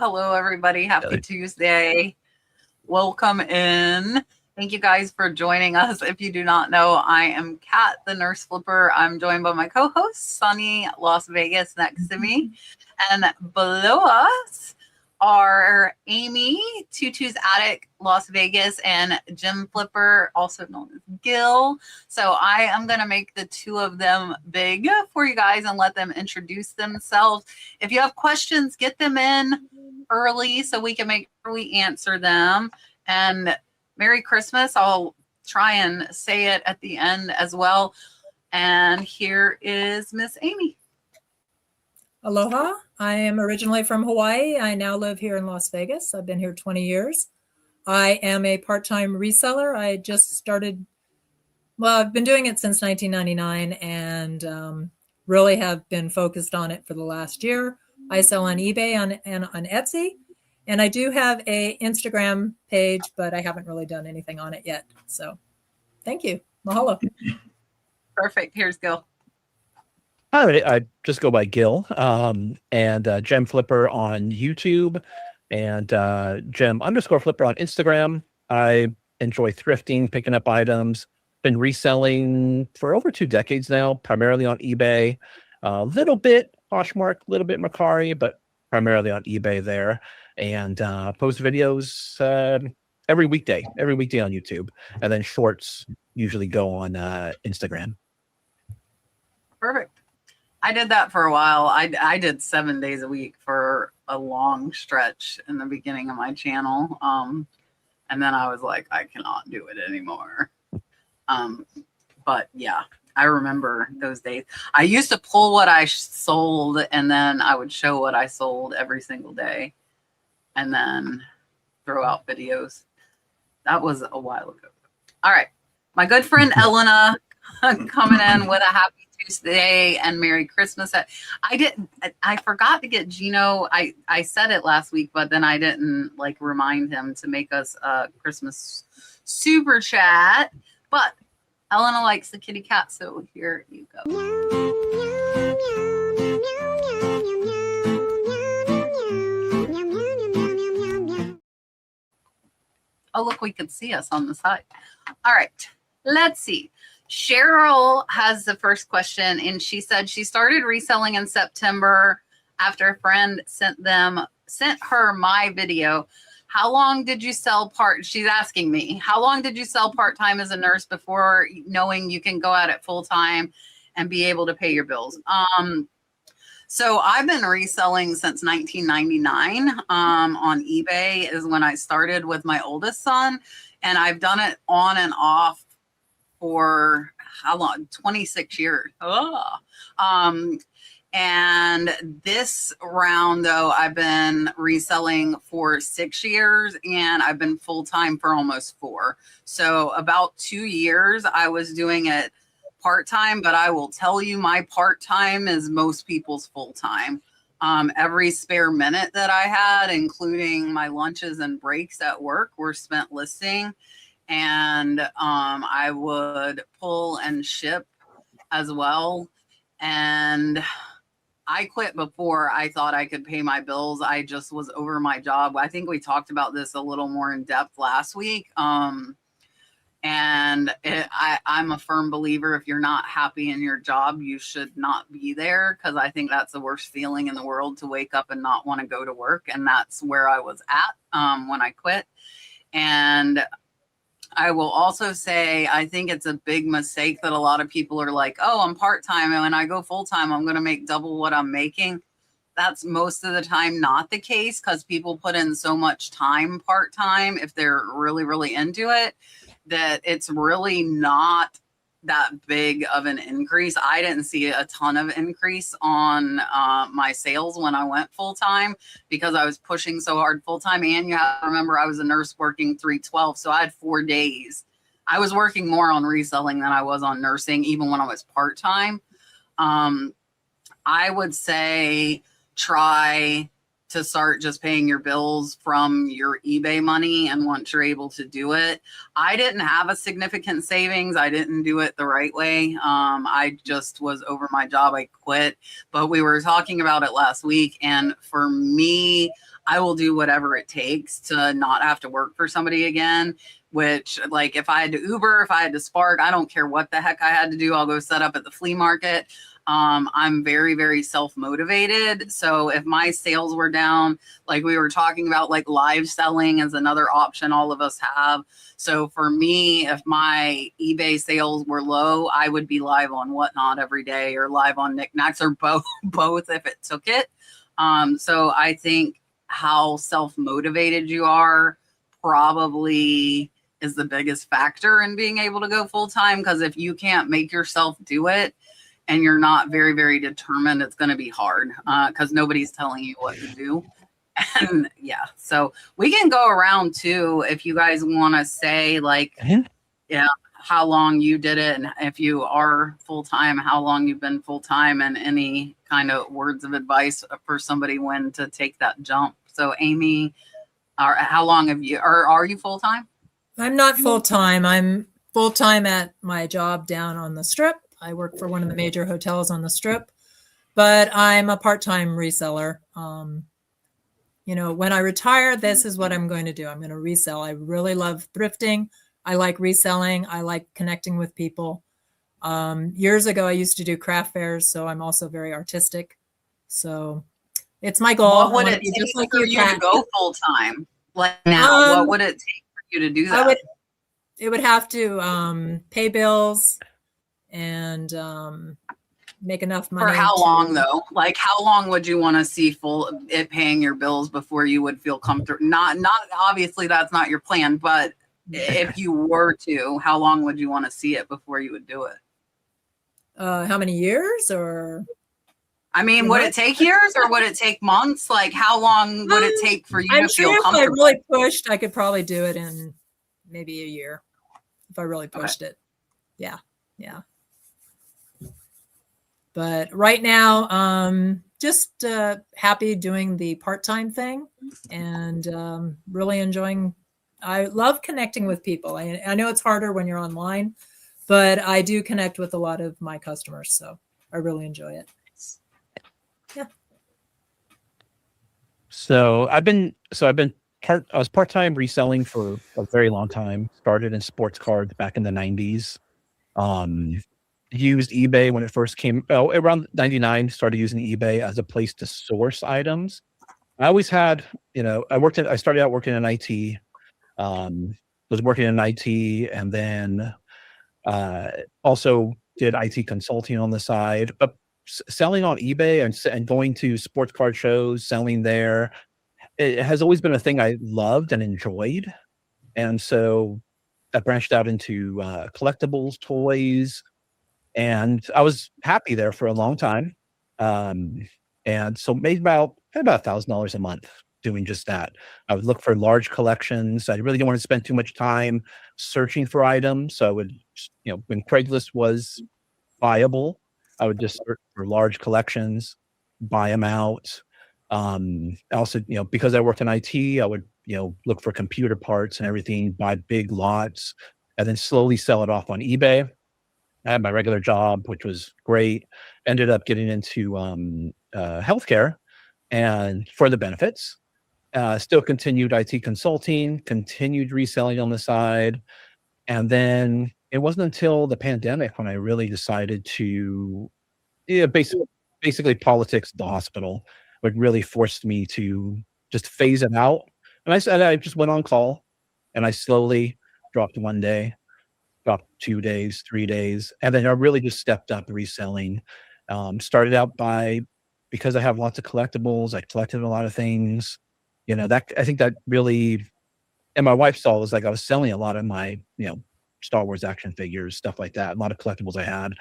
Hello, everybody. Happy Tuesday. Welcome in. Thank you guys for joining us. If you do not know, I am Kat, the nurse flipper. I'm joined by my co-host, Sonny, Las Vegas, next to me. And below us are Amy, Tutus Attic, Las Vegas, and Gym Flipper, also known as Gil. So I am going to make the two of them big for you guys and let them introduce themselves. If you have questions, get them in early so we can make sure we answer them. And Merry Christmas. I'll try and say it at the end as well. And here is Miss Amy. Aloha. I am originally from Hawaii. I now live here in Las Vegas. I've been here 20 years. I am a part-time reseller. I just started, well, I've been doing it since 1999 and really have been focused on it for the last year. I sell on eBay and on Etsy. And I do have a Instagram page, but I haven't really done anything on it yet. So thank you. Mahalo. Perfect. Here's Gil. Hi, I just go by Gil and Gem Flipper on YouTube and Gem_Flipper on Instagram. I enjoy thrifting, picking up items, been reselling for over 2 decades now, primarily on eBay, a little bit Poshmark, a little bit Mercari, but primarily on eBay there, and post videos every weekday on YouTube, and then shorts usually go on Instagram. Perfect. I did that for a while. I did 7 days a week for a long stretch in the beginning of my channel. And then I was like, I cannot do it anymore. But yeah, I remember those days. I used to pull what I sold and then I would show what I sold every single day and then throw out videos. That was a while ago. All right. My good friend Elena coming in with a happy Tuesday and Merry Christmas. I forgot to get Gino. I said it last week, but then I didn't remind him to make us a Christmas super chat. But Elena likes the kitty cat, so here you go. Oh, look, we could see us on the side. All right, let's see. Cheryl has the first question, and she said she started reselling in September after a friend sent her my video. How long did you sell she's asking me, how long did you sell part-time as a nurse before knowing you can go at it full-time and be able to pay your bills? So I've been reselling since 1999. On eBay is when I started with my oldest son, and I've done it on and off for how long? 26 years. And this round, though, I've been reselling for 6 years, and I've been full-time for almost 4. So about 2 years, I was doing it part-time, but I will tell you my part-time is most people's full-time. Every spare minute that I had, including my lunches and breaks at work, were spent listing. And I would pull and ship as well. And I quit before I thought I could pay my bills. I just was over my job. I think we talked about this a little more in depth last week. I'm a firm believer, if you're not happy in your job, you should not be there, because I think that's the worst feeling in the world, to wake up and not want to go to work. And that's where I was at when I quit. And I will also say, I think it's a big mistake that a lot of people are like, oh, I'm part-time, and when I go full-time, I'm going to make double what I'm making. That's most of the time not the case, because people put in so much time part-time if they're really, really into it, that it's really not that big of an increase. I didn't see a ton of increase on my sales when I went full-time, because I was pushing so hard full-time. And you have to remember, I was a nurse working 312, so I had 4 days. I was working more on reselling than I was on nursing, even when I was part-time. I would say try to start just paying your bills from your eBay money. And once you're able to do it, I didn't have a significant savings. I didn't do it the right way. I just was over my job. I quit, but we were talking about it last week. And for me, I will do whatever it takes to not have to work for somebody again. Which, like, if I had to Uber, if I had to Spark, I don't care what the heck I had to do. I'll go set up at the flea market. I'm very, very self-motivated. So if my sales were down, like we were talking about, like live selling is another option all of us have. So for me, if my eBay sales were low, I would be live on Whatnot every day or live on Knickknacks or both if it took it. So I think how self-motivated you are probably is the biggest factor in being able to go full-time. Because if you can't make yourself do it and you're not very, very determined, it's going to be hard because nobody's telling you what to do. And yeah, so we can go around too if you guys want to say, like, yeah, how long you did it, and if you are full-time, how long you've been full-time, and any kind of words of advice for somebody when to take that jump. So Amy, how long have you, or are you full-time? I'm not full-time. I'm full-time at my job down on the Strip. I work for one of the major hotels on the Strip, but I'm a part-time reseller. You know, when I retire, this is what I'm going to do. I'm going to resell. I really love thrifting. I like reselling. I like connecting with people. Years ago, I used to do craft fairs, so I'm also very artistic. So it's my goal. What would it take just like for you to go full-time? Like now, what would it take for you to do that? It would have to pay bills and make enough money. For how long though? Like how long would you want to see it paying your bills before you would feel comfortable? Not obviously that's not your plan, but if you were to, how long would you want to see it before you would do it? How many years? Or I mean, would it take years or would it take months? Like how long would it take for you to feel comfortable? If I really pushed, I could probably do it in maybe a year if I really pushed it. Yeah. But right now, just happy doing the part-time thing and really enjoying. I love connecting with people. I know it's harder when you're online, but I do connect with a lot of my customers, so I really enjoy it. Yeah. So I was part-time reselling for a very long time. Started in sports cards back in the 90s. Used eBay when it first came around 99, started using eBay as a place to source items. I always had, I started out working in IT, was working in IT and then also did IT consulting on the side, but selling on eBay and going to sports card shows, selling there, it has always been a thing I loved and enjoyed. And so I branched out into collectibles, toys, and I was happy there for a long time. And so made about $1,000 a month doing just that. I would look for large collections. I really didn't want to spend too much time searching for items. So I would, when Craigslist was viable, I would just search for large collections, buy them out. Also, because I worked in IT, I would, look for computer parts and everything, buy big lots, and then slowly sell it off on eBay. I had my regular job, which was great. Ended up getting into healthcare and for the benefits. Still continued IT consulting, continued reselling on the side. And then it wasn't until the pandemic when I really decided to, basically politics at the hospital would really forced me to just phase it out. And I just went on call and I slowly dropped one day, dropped 2 days, 3 days. And then I really just stepped up reselling. Started out because I have lots of collectibles, I collected a lot of things, that I think that really, and my wife saw was like, I was selling a lot of my, Star Wars action figures, stuff like that, a lot of collectibles I had.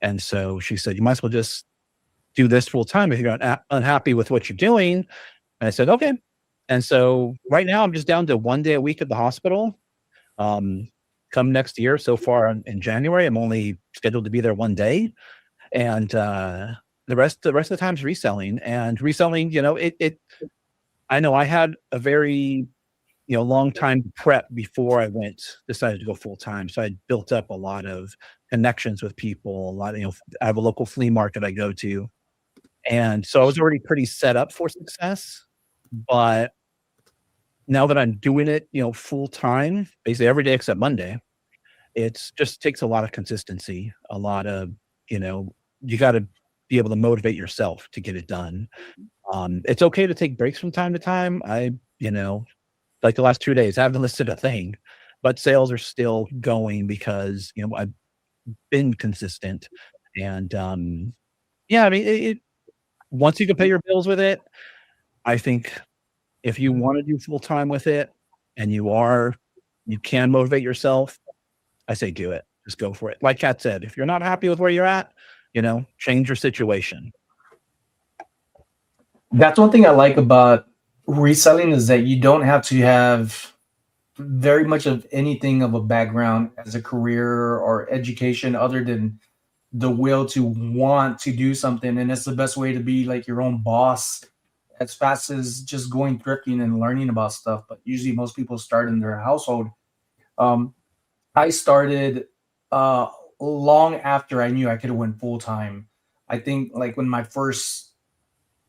And so she said, you might as well just do this full time if you're unhappy with what you're doing. And I said, okay. And so right now I'm just down to 1 day a week at the hospital. Come next year, so far in January, I'm only scheduled to be there 1 day. And the rest of the time is reselling. And reselling, I know I had a very, long time prep before I decided to go full time. So I built up a lot of connections with people, a lot of, I have a local flea market I go to. And so I was already pretty set up for success. But now that I'm doing it, full time, basically every day except Monday, it's just takes a lot of consistency, a lot of, you got to be able to motivate yourself to get it done. It's okay to take breaks from time to time. Like the last 2 days, I haven't listed a thing, but sales are still going because, I've been consistent. And yeah, I mean, once you can pay your bills with it, I think if you want to do full time with it and you can motivate yourself, I say do it. Just go for it. Like Kat said, if you're not happy with where you're at, change your situation. That's one thing I like about reselling is that you don't have to have very much of anything of a background as a career or education other than the will to want to do something. And it's the best way to be like your own boss as fast as just going thrifting and learning about stuff. But usually most people start in their household. Um, I started uh, long after I knew I could have went full time. I think like when my first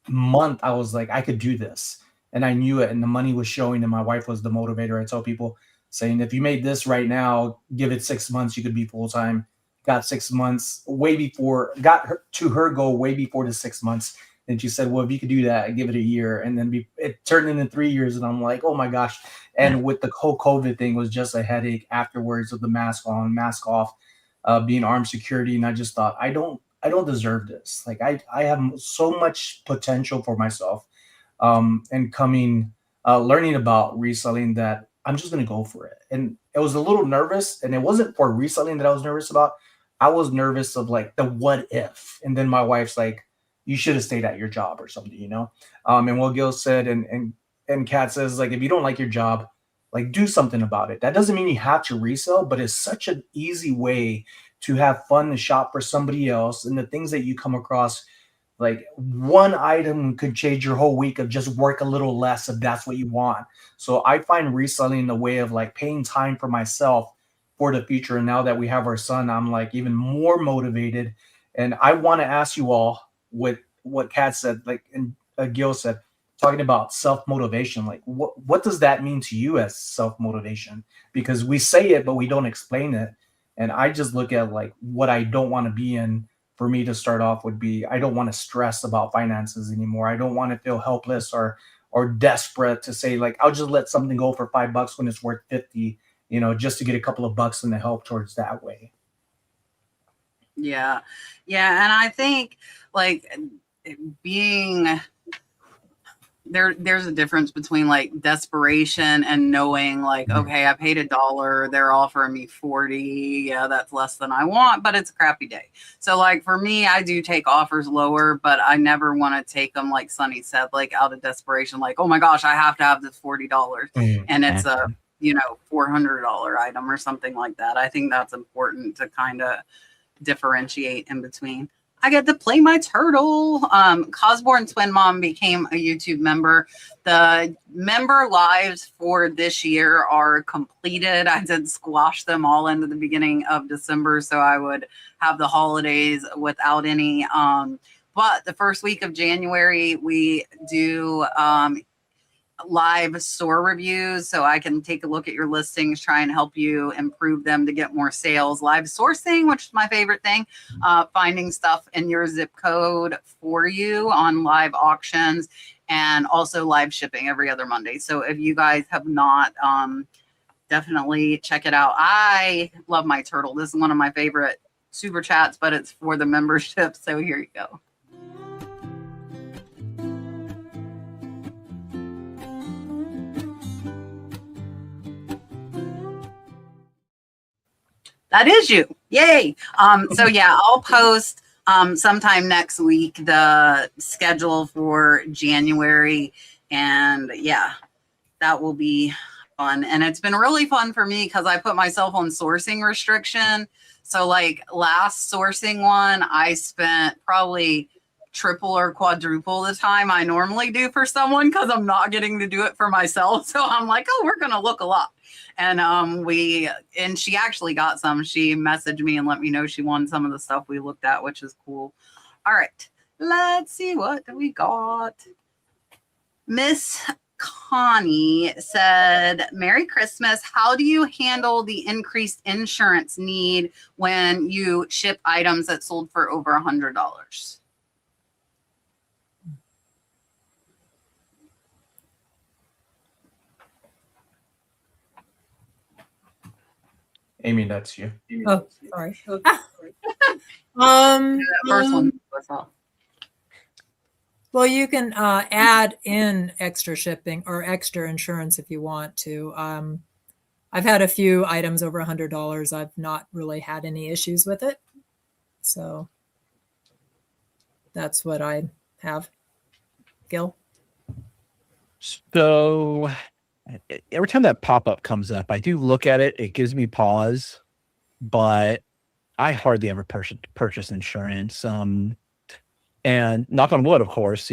month, I was like, I could do this. And I knew it. And the money was showing. And my wife was the motivator. I tell people saying, if you made this right now, give it 6 months, you could be full time. Got 6 months way before, got her to her goal way before the 6 months. And she said, well, if you could do that, give it a year. And then it turned into 3 years. And I'm like, oh my gosh. And with the whole COVID thing was just a headache afterwards of the mask on, mask off, being armed security. And I just thought, I don't deserve this. Like I have so much potential for myself, and learning about reselling that I'm just going to go for it. And it was a little nervous, and it wasn't for reselling that I was nervous about. I was nervous of like the what if, and then my wife's like, you should have stayed at your job or something. And what Gil said, and Kat says, like, if you don't like your job, like do something about it. That doesn't mean you have to resell, but it's such an easy way to have fun and shop for somebody else. And the things that you come across, like one item could change your whole week of just work a little less if that's what you want. So I find reselling a way of like paying time for myself for the future. And now that we have our son, I'm like even more motivated. And I want to ask you all what Kat said, like, and Gil said, talking about self-motivation. Like what does that mean to you as self-motivation? Because we say it, but we don't explain it. And I just look at like what I don't want to be in. For me to start off would be, I don't want to stress about finances anymore. I don't want to feel helpless or desperate to say like, I'll just let something go for $5 when it's worth 50, just to get a couple of bucks and to help towards that way. Yeah. Yeah. And I think like being there's a difference between like desperation and knowing like, okay, I paid $1, they're offering me 40. Yeah, that's less than I want, but it's a crappy day. So like for me, I do take offers lower, but I never want to take them, like Sonny said, like out of desperation, like, oh my gosh, I have to have this $40 and it's a $400 item or something like that. I think that's important to kind of differentiate in between. I get to play my turtle. Cosborn Twin Mom became a YouTube member. The member lives for this year are completed. I did squash them all into the beginning of December, so I would have the holidays without any. But the first week of January, we do live store reviews, so I can take a look at your listings, try and help you improve them to get more sales. Live sourcing, which is my favorite thing, finding stuff in your zip code for you on live auctions, and also live shipping every other Monday. So if you guys have not, definitely check it out. I love my turtle. This is one of my favorite super chats, but it's for the membership. So here you go. That is you. Yay. So yeah, I'll post sometime next week the schedule for January. And yeah, that will be fun. And it's been really fun for me because I put myself on sourcing restriction. So like last sourcing one, I spent probably triple or quadruple the time I normally do for someone because I'm not getting to do it for myself. So I'm like, oh, we're going to look a lot. And she actually got some. She messaged me and let me know she won some of the stuff we looked at, which is cool. All right, let's see what we got. Miss Connie said, Merry Christmas. How do you handle the increased insurance need when you ship items that sold for over $100? Amy, that's you. Oh, sorry. First one was all. Well, you can add in extra shipping or extra insurance if you want to. I've had a few items over $100. I've not really had any issues with it. So that's what I have. Gil? So every time that pop-up comes up, I do look at it. It gives me pause, but I hardly ever purchase insurance. And knock on wood, of course,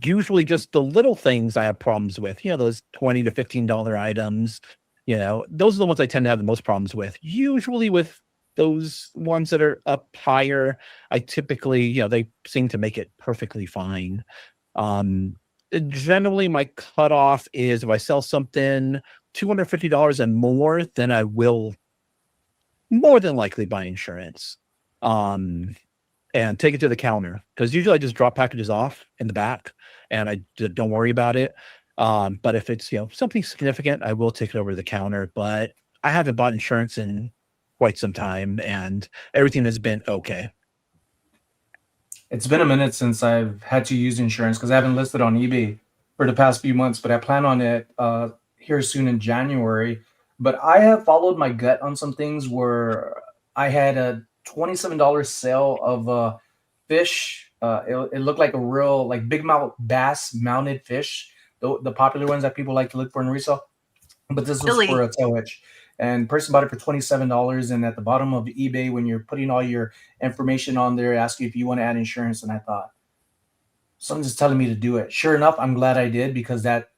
usually just the little things I have problems with, those $20 to $15 items, those are the ones I tend to have the most problems with. Usually with those ones that are up higher, I typically, they seem to make it perfectly fine. Generally my cutoff is if I sell something $250 and more, then I will more than likely buy insurance. And take it to the counter, because usually I just drop packages off in the back and I don't worry about it. But if it's, something significant, I will take it over to the counter, but I haven't bought insurance in quite some time and everything has been okay. It's been a minute since I've had to use insurance because I haven't listed on eBay for the past few months, but I plan on it here soon in January. But I have followed my gut on some things where I had a $27 sale of a fish. It looked like a real big mouth bass mounted fish, the popular ones that people like to look for in resale. But this was for a tail hitch, and person bought it for $27. And at the bottom of eBay, when you're putting all your information on there, ask you if you want to add insurance. And I thought, something's telling me to do it. Sure enough, I'm glad I did, because it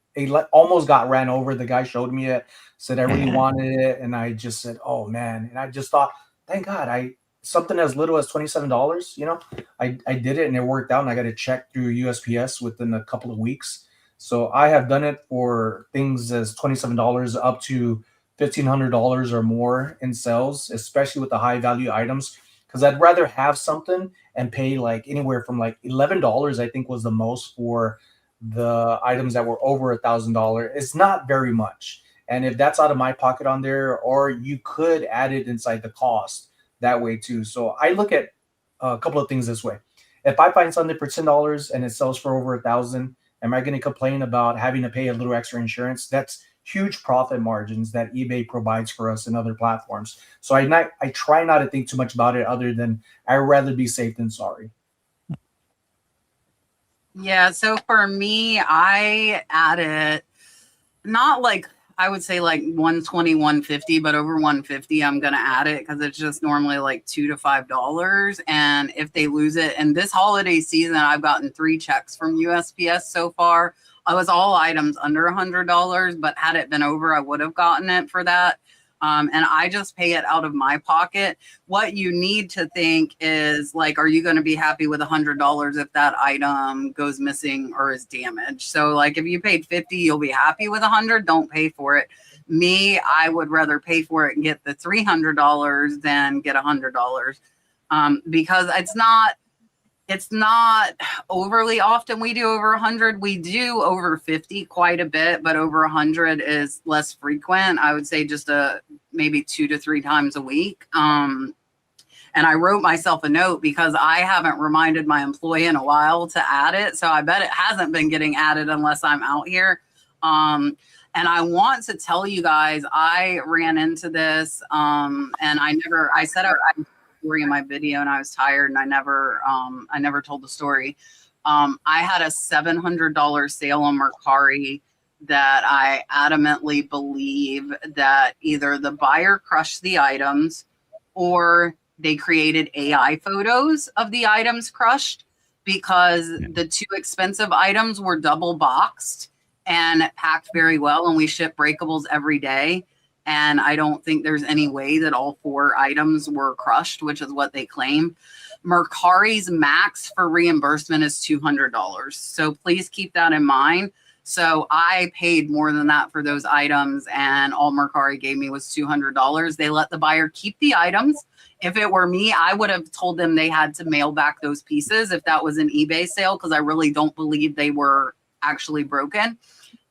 almost got ran over. The guy showed me it, said I really wanted it, and I just said, oh man. And I just thought, thank God, something as little as $27, I did it and it worked out, and I got it checked through USPS within a couple of weeks. So I have done it for things as $27 up to $1,500 or more in sales, especially with the high value items, because I'd rather have something and pay anywhere from $11, I think was the most for the items that were over $1,000. It's not very much. And if that's out of my pocket on there, or you could add it inside the cost that way too. So I look at a couple of things this way. If I find something for $10 and it sells for over $1,000, am I going to complain about having to pay a little extra insurance? That's huge profit margins that eBay provides for us and other platforms. So I try not to think too much about it, other than I'd rather be safe than sorry. Yeah. So for me, I added not I would say 120, 150, but over 150, I'm going to add it because it's just normally $2 to $5. And if they lose it, and this holiday season, I've gotten 3 checks from USPS so far. I was all items under $100, but had it been over, I would have gotten it for that. And I just pay it out of my pocket. What you need to think is are you going to be happy with $100 if that item goes missing or is damaged? So if you paid $50, you'll be happy with $100. Don't pay for it. Me, I would rather pay for it and get the $300 than get $100, because it's not overly often we do over 100. We do over 50 quite a bit, but over 100 is less frequent. I would say just maybe 2 to 3 times a week. And I wrote myself a note because I haven't reminded my employee in a while to add it. So I bet it hasn't been getting added unless I'm out here. And I want to tell you guys, I ran into this and I said I story in my video and I was tired and I never told the story. I had a $700 sale on Mercari that I adamantly believe that either the buyer crushed the items or they created AI photos of the items crushed, because the 2 expensive items were double boxed and packed very well, and we ship breakables every day. And I don't think there's any way that all 4 items were crushed, which is what they claim. Mercari's max for reimbursement is $200. So please keep that in mind. So I paid more than that for those items, and all Mercari gave me was $200. They let the buyer keep the items. If it were me, I would have told them they had to mail back those pieces if that was an eBay sale, because I really don't believe they were actually broken.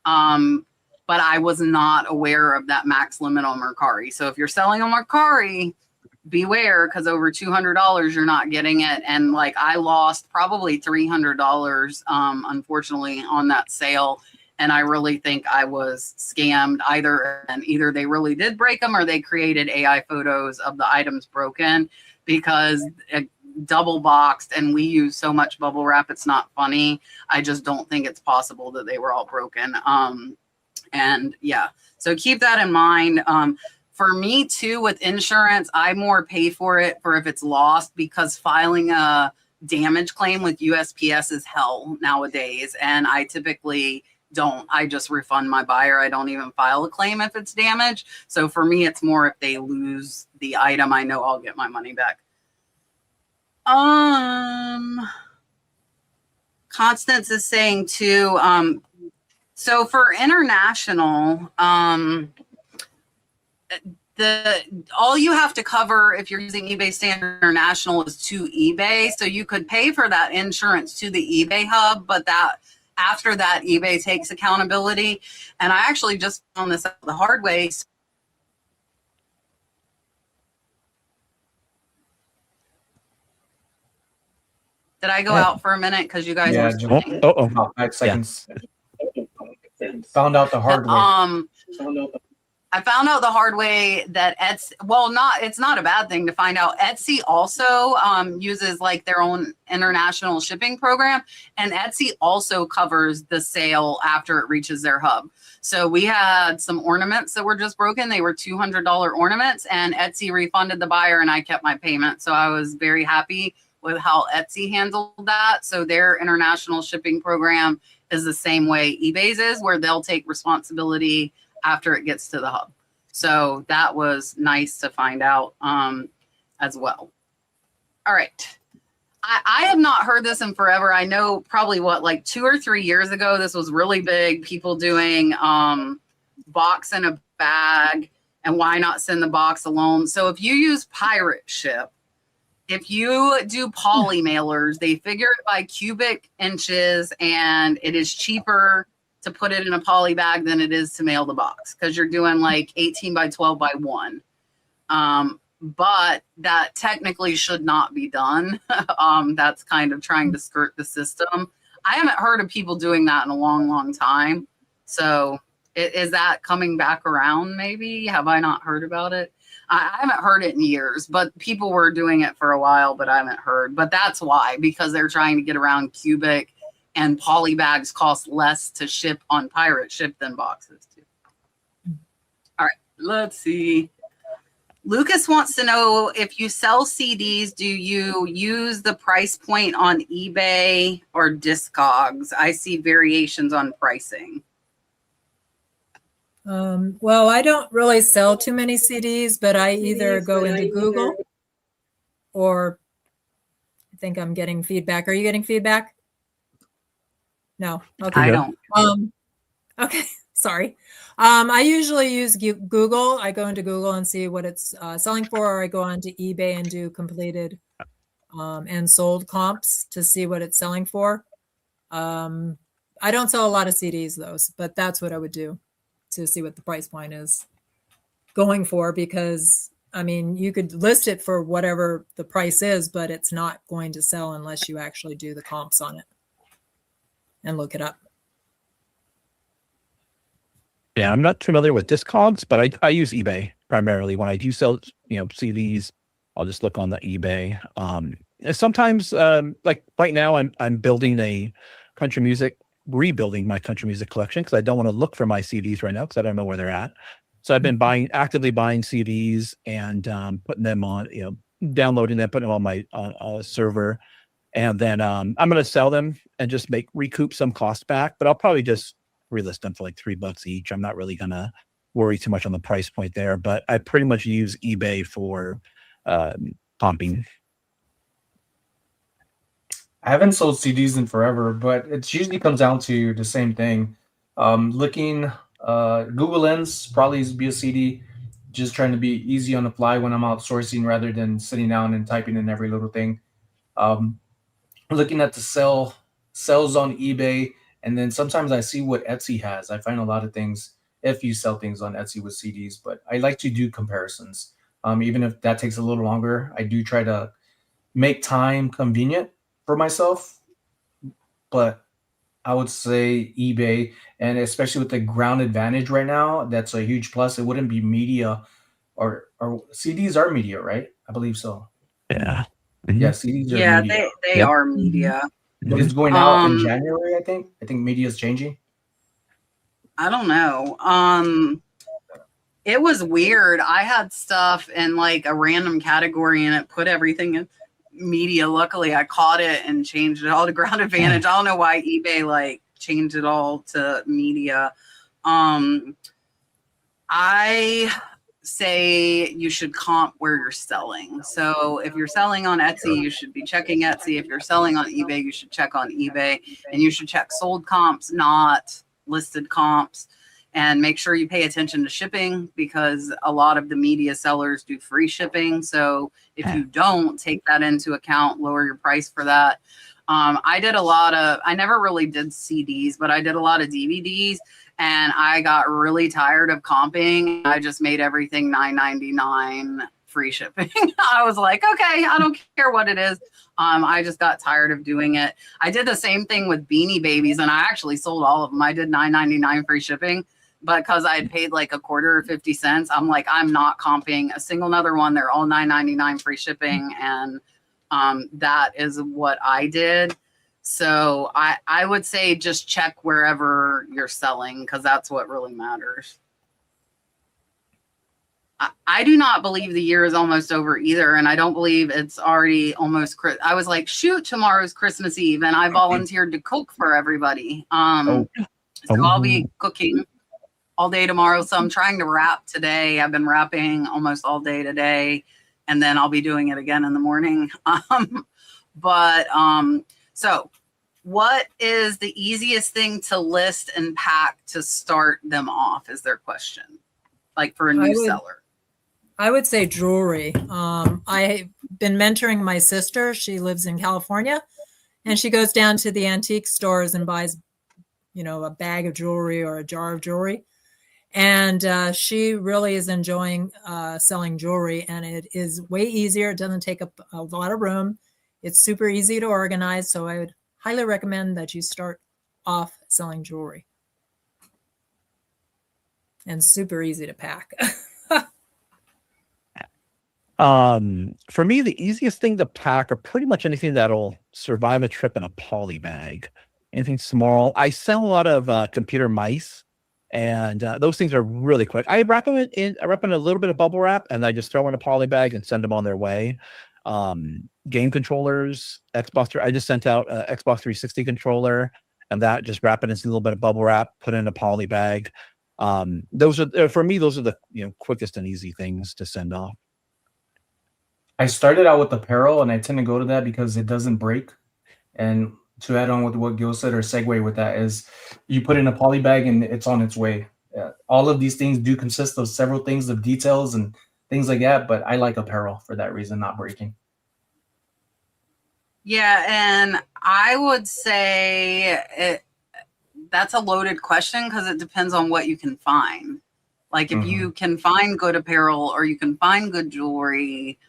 But I was not aware of that max limit on Mercari. So if you're selling on Mercari, beware, because over $200 you're not getting it. And like I lost probably $300 unfortunately on that sale, and I really think I was scammed. Either they really did break them or they created AI photos of the items broken, because it double boxed and we use so much bubble wrap, it's not funny. I just don't think it's possible that they were all broken. And yeah, so keep that in mind. For me too, with insurance, I more pay for it for if it's lost, because filing a damage claim with USPS is hell nowadays. And I typically don't. I just refund my buyer. I don't even file a claim if it's damaged. So for me, it's more if they lose the item, I know I'll get my money back. Constance is saying too, so for international, all you have to cover if you're using eBay Standard International is to eBay. So you could pay for that insurance to the eBay hub, but that after that, eBay takes accountability. And I actually just found this out the hard way. Did I go out for a minute because you guys were speaking? About 5 seconds. Found out the hard way. I found out the hard way that Etsy, it's not a bad thing to find out. Etsy also uses like their own international shipping program, and Etsy also covers the sale after it reaches their hub. So we had some ornaments that were just broken. They were $200 ornaments, and Etsy refunded the buyer and I kept my payment. So I was very happy with how Etsy handled that. So their international shipping program is the same way eBay's is, where they'll take responsibility after it gets to the hub. So that was nice to find out as well. All right. I have not heard this in forever. I know probably like 2 or 3 years ago, this was really big. People doing box in a bag, and why not send the box alone? So if you use pirate ship, if you do poly mailers, they figure it by cubic inches, and it is cheaper to put it in a poly bag than it is to mail the box, because you're doing like 18 by 12 by 1. But that technically should not be done. That's kind of trying to skirt the system. I haven't heard of people doing that in a long, long time. So is that coming back around maybe? Have I not heard about it? I haven't heard it in years, but people were doing it for a while, but I haven't heard. But that's why, because they're trying to get around cubic, and poly bags cost less to ship on pirate ship than boxes too. All right, let's see. Lucas wants to know, if you sell CDs, do you use the price point on eBay or Discogs? I see variations on pricing. Well, I don't really sell too many CDs, but I either go into Google or I think I'm getting feedback. Are you getting feedback? No. Okay. I don't. Okay. Sorry. I usually use Google. I go into Google and see what it's selling for, or I go onto eBay and do completed and sold comps to see what it's selling for. I don't sell a lot of CDs though, but that's what I would do to see what the price point is going for, because I mean, you could list it for whatever the price is, but it's not going to sell unless you actually do the comps on it and look it up. Yeah, I'm not familiar with Discogs, but I use eBay primarily. When I do sell, CDs, I'll just look on the eBay. Sometimes, like right now, I'm building a country music, rebuilding my country music collection, because I don't want to look for my CDs right now because I don't know where they're at. So I've been actively buying CDs and putting them on, downloading them, putting them on my server, and then I'm going to sell them and just recoup some cost back. But I'll probably just relist them for like $3 each. I'm not really going to worry too much on the price point there, but I pretty much use eBay for comping. I haven't sold CDs in forever, but it usually comes down to the same thing. Looking, Google Lens probably be a CD. Just trying to be easy on the fly when I'm outsourcing rather than sitting down and typing in every little thing. Um, Looking at the sales on eBay, and then sometimes I see what Etsy has. I find a lot of things if you sell things on Etsy with CDs, but I like to do comparisons. Even if that takes a little longer, I do try to make time convenient for myself. But I would say eBay, and especially with the ground advantage right now, that's a huge plus. It wouldn't be media or CDs are media, right? I believe so. Yeah. Yeah, CDs are Yeah, media. they Yep. are media. But it's going out in Um, January, I think. I think media is changing. I don't know. It was weird. I had stuff in like a random category and it put everything in media. Luckily, I caught it and changed it all to ground advantage. I don't know why eBay like changed it all to media. I say you should comp where you're selling. So if you're selling on Etsy, you should be checking Etsy. If you're selling on eBay, you should check on eBay, and you should check sold comps, not listed comps. And make sure you pay attention to shipping, because a lot of the media sellers do free shipping. So if you don't take that into account, lower your price for that. I never really did CDs, but I did a lot of DVDs, and I got really tired of comping. I just made everything $9.99 free shipping. I was like, okay, I don't care what it is. I just got tired of doing it. I did the same thing with Beanie Babies, and I actually sold all of them. I did $9.99 free shipping, but because I had paid like a quarter or 50 cents, I'm like, I'm not comping a single another one. They're all $9.99 free shipping, and that is what I did. So I would say just check wherever you're selling, because that's what really matters. I do not believe the year is almost over either, and I don't believe it's already almost. I was like, shoot, tomorrow's Christmas Eve, and I volunteered to cook for everybody. So I'll be cooking all day tomorrow. So I'm trying to wrap today. I've been wrapping almost all day today, and then I'll be doing it again in the morning. So what is the easiest thing to list and pack to start them off, is their question, like for a new seller? I would say jewelry. I've been mentoring my sister. She lives in California, and she goes down to the antique stores and buys, a bag of jewelry or a jar of jewelry. And she really is enjoying selling jewelry, and it is way easier. It doesn't take up a lot of room. It's super easy to organize. So I would highly recommend that you start off selling jewelry. And super easy to pack. For me, the easiest thing to pack are pretty much anything that'll survive a trip in a poly bag. Anything small. I sell a lot of computer mice, and those things are really quick. I wrap them in a little bit of bubble wrap, and I just throw in a poly bag and send them on their way. Game controllers, Xbox. I just sent out an Xbox 360 controller, and that just wrap it in a little bit of bubble wrap, put in a poly bag. Those are for me. Those are the quickest and easy things to send off. I started out with apparel, and I tend to go to that because it doesn't break. And to add on with what Gil said, or segue with that, is you put in a poly bag and it's on its way. All of these things do consist of several things of details and things like that, but I like apparel for that reason, not breaking. Yeah, and I would say that's a loaded question, because it depends on what you can find. Like if you can find good apparel, or you can find good jewelry,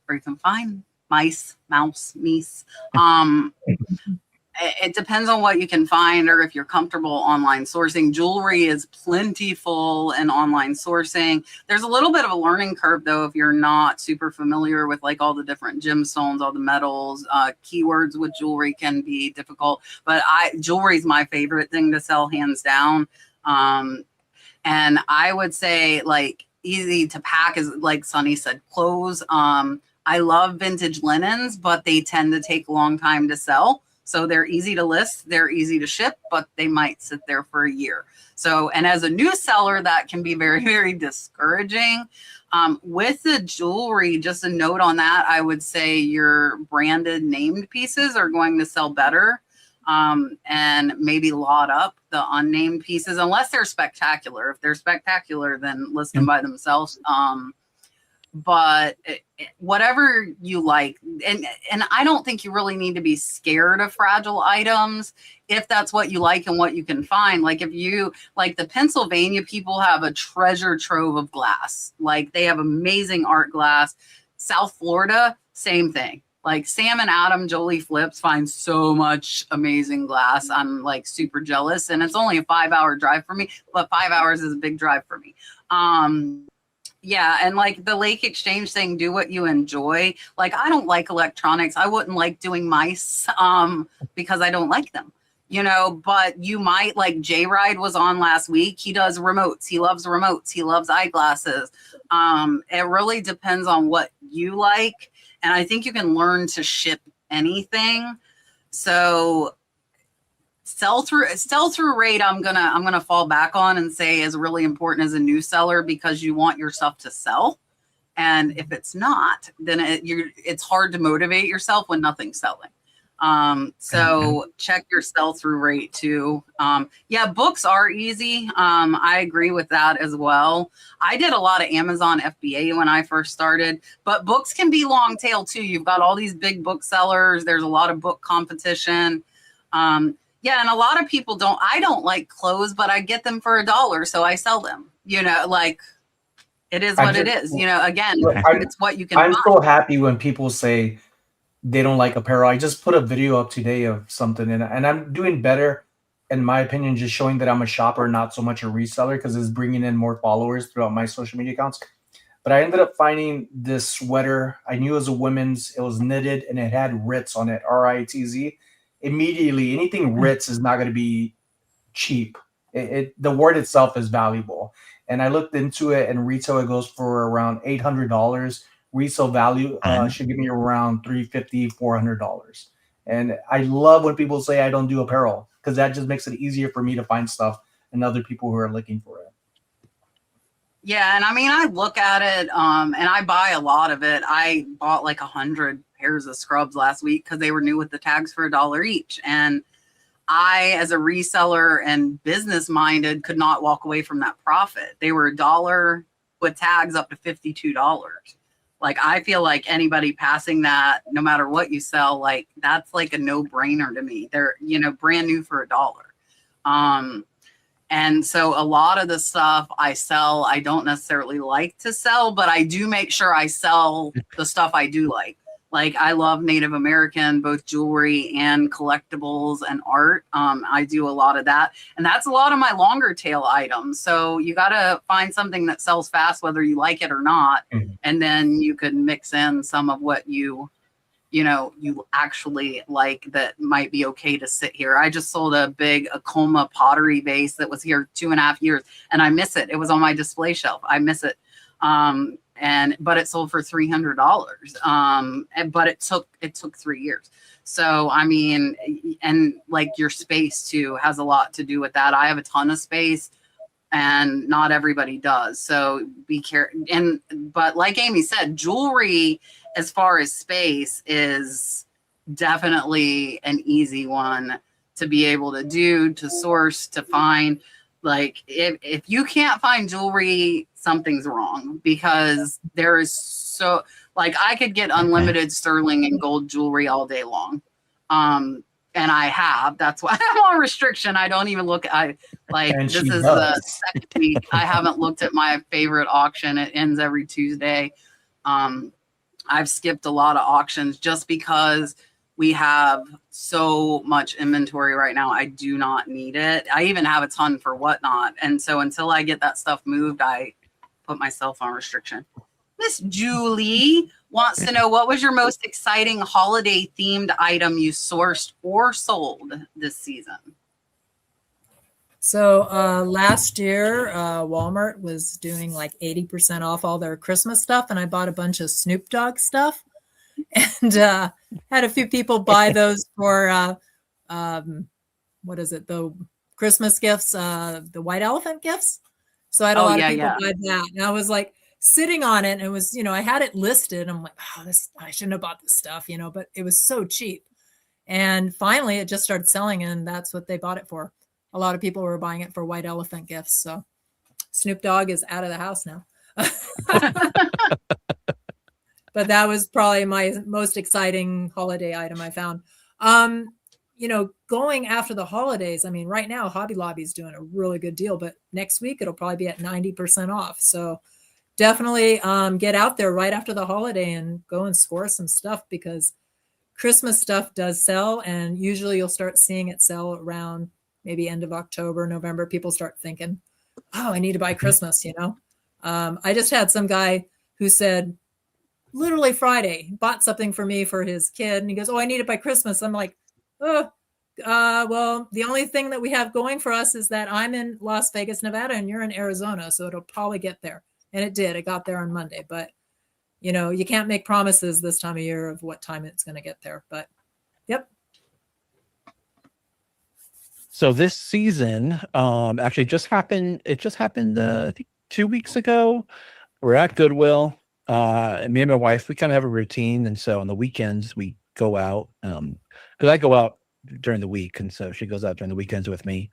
or you can find meese. It depends on what you can find, or if you're comfortable online sourcing. Jewelry is plentiful in online sourcing. There's a little bit of a learning curve, though, if you're not super familiar with like all the different gemstones, all the metals. Keywords with jewelry can be difficult, but jewelry is my favorite thing to sell, hands down. And I would say like easy to pack is, like Sonny said, clothes. I love vintage linens, but they tend to take a long time to sell. So they're easy to list, they're easy to ship, but they might sit there for a year. So, and as a new seller, that can be very, very discouraging. With the jewelry, just a note on that, I would say your branded named pieces are going to sell better. and maybe lot up the unnamed pieces unless they're spectacular. If they're spectacular, then list them by themselves. But whatever you like, and I don't think you really need to be scared of fragile items if that's what you like and what you can find. Like if you like, the Pennsylvania people have a treasure trove of glass. Like they have amazing art glass. South Florida, same thing. Like Sam and Adam Jolie Flips find so much amazing glass. I'm like super jealous, and it's only a 5-hour drive for me, but 5 hours is a big drive for me. Yeah, and like the Lake Exchange thing, do what you enjoy. Like I don't like electronics. I wouldn't like doing mice because I don't like them, you know, but you might, like J Ride was on last week. He does remotes. He loves remotes. He loves eyeglasses. It really depends on what you like. And I think you can learn to ship anything. So sell through rate, I'm gonna fall back on and say is really important as a new seller, because you want your stuff to sell. And if it's not, then it's hard to motivate yourself when nothing's selling. So check your sell-through rate too. Yeah, books are easy. I agree with that as well. I did a lot of Amazon FBA when I first started, but books can be long tail too. You've got all these big booksellers. There's a lot of book competition. Yeah, and a lot of people I don't like clothes, but I get them for $1, so I sell them. You know, like it is what it is. You know, again, it's what you can I'm buy. so happy when people say they don't like apparel. I just put a video up today of something, and I'm doing better, in my opinion, just showing that I'm a shopper, not so much a reseller, because it's bringing in more followers throughout my social media accounts. But I ended up finding this sweater. I knew it was a women's. It was knitted, and it had Ritz on it, RITZ. Immediately, anything Ritz is not going to be cheap. The word itself is valuable. And I looked into it, and retail, it goes for around $800. Resale value should give me around $350, $400. And I love when people say I don't do apparel, because that just makes it easier for me to find stuff and other people who are looking for it. Yeah, and I mean, I look at it, and I buy a lot of it. I bought like 100 pairs of scrubs last week because they were new with the tags for $1 each. And I, as a reseller and business minded, could not walk away from that profit. They were $1 with tags up to $52. Like, I feel like anybody passing that, no matter what you sell, like that's like a no brainer to me. They're, you know, brand new for $1. And so a lot of the stuff I sell, I don't necessarily like to sell, but I do make sure I sell the stuff I do like. Like I love Native American, both jewelry and collectibles and art. I do a lot of that. And that's a lot of my longer tail items. So you got to find something that sells fast, whether you like it or not. Mm-hmm. And then you could mix in some of what you actually like that might be okay to sit here. I just sold a big Acoma pottery vase that was here 2.5 years, and I miss it. It was on my display shelf. I miss it. But it sold for $300. But it took 3 years. So, I mean, and like your space too has a lot to do with that. I have a ton of space and not everybody does. So be careful. But like Amy said, jewelry, as far as space, is definitely an easy one to be able to do, to source, to find. Like if you can't find jewelry, something's wrong, because there is so, like, I could get unlimited sterling and gold jewelry all day long. And I have. That's why I'm on restriction. I don't even look. And this is the second week I haven't looked at my favorite auction. It ends every Tuesday. I've skipped a lot of auctions just because we have so much inventory right now. I do not need it. I even have a ton for whatnot. And so until I get that stuff moved, I put myself on restriction. Miss Julie wants to know, what was your most exciting holiday themed item you sourced or sold this season? So last year, Walmart was doing like 80% off all their Christmas stuff, and I bought a bunch of Snoop Dogg stuff, and had a few people buy those for what is it? The Christmas gifts, the white elephant gifts. So I had a lot of people buy that, and I was like sitting on it, and it was, I had it listed. I'm like, I shouldn't have bought this stuff, but it was so cheap. And finally, it just started selling, and that's what they bought it for. A lot of people were buying it for white elephant gifts. So Snoop Dogg is out of the house now. But that was probably my most exciting holiday item I found. Going after the holidays, I mean, right now, Hobby Lobby is doing a really good deal, but next week it'll probably be at 90% off. So definitely get out there right after the holiday and go and score some stuff, because Christmas stuff does sell, and usually you'll start seeing it sell around maybe end of October, November. People start thinking, oh, I need to buy Christmas, I just had some guy who said, literally Friday, bought something for me for his kid, and he goes, oh, I need it by Christmas. I'm like, well, the only thing that we have going for us is that I'm in Las Vegas, Nevada, and you're in Arizona, so it'll probably get there. And it did. It got there on Monday, but you can't make promises this time of year of what time it's going to get there. But yep. So this season actually just happened. It just happened I think 2 weeks ago. We're at Goodwill. And me and my wife, we kind of have a routine, and so on the weekends we go out. Because I go out during the week, and so she goes out during the weekends with me.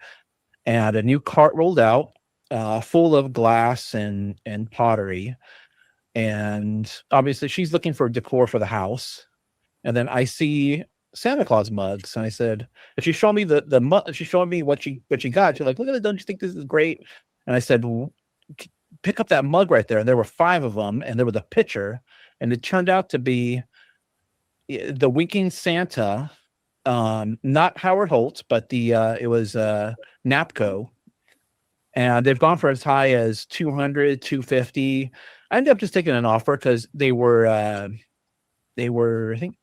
And a new cart rolled out, full of glass and pottery. And obviously she's looking for decor for the house. And then I see Santa Claus mugs. And I said, if she showed me the mug, she showed me what she got. She's like, look at it, don't you think this is great? And I said, well, pick up that mug right there. And there were 5 of them, and there was a picture, and it turned out to be the Winking Santa, not Howard Holt, but it was Napco. And they've gone for as high as 200, 250. I ended up just taking an offer because they were I think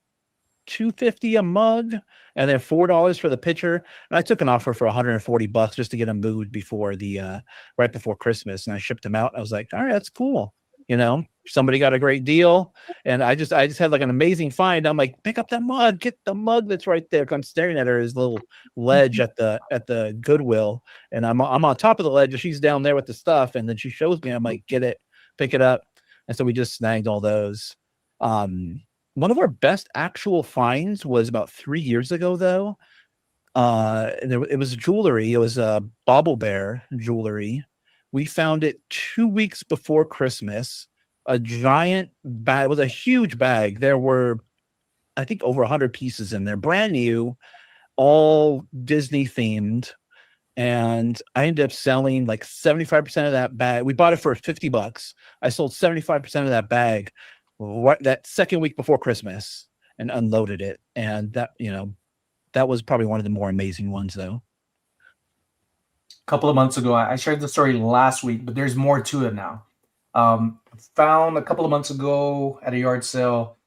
$2.50 a mug, and then $4 for the pitcher. And I took an offer for $140 just to get them moved before right before Christmas, and I shipped them out. I was like, all right, that's cool. Somebody got a great deal, and I just had like an amazing find. I'm like, pick up that mug, get the mug that's right there. I'm staring at her, his little ledge at the Goodwill, and I'm on top of the ledge, and she's down there with the stuff, and then she shows me. I'm like, get it, pick it up. And so we just snagged all those. One of our best actual finds was about 3 years ago, though. And it was jewelry. It was a Bobble Bear jewelry. We found it 2 weeks before Christmas. A giant bag. It was a huge bag. There were, I think, over 100 pieces in there, brand new, all Disney themed. And I ended up selling like 75% of that bag. We bought it for $50. I sold 75% of that bag that second week before Christmas and unloaded it. And that was probably one of the more amazing ones, though. A couple of months ago, I shared the story last week, but there's more to it now. Found a couple of months ago at a yard sale,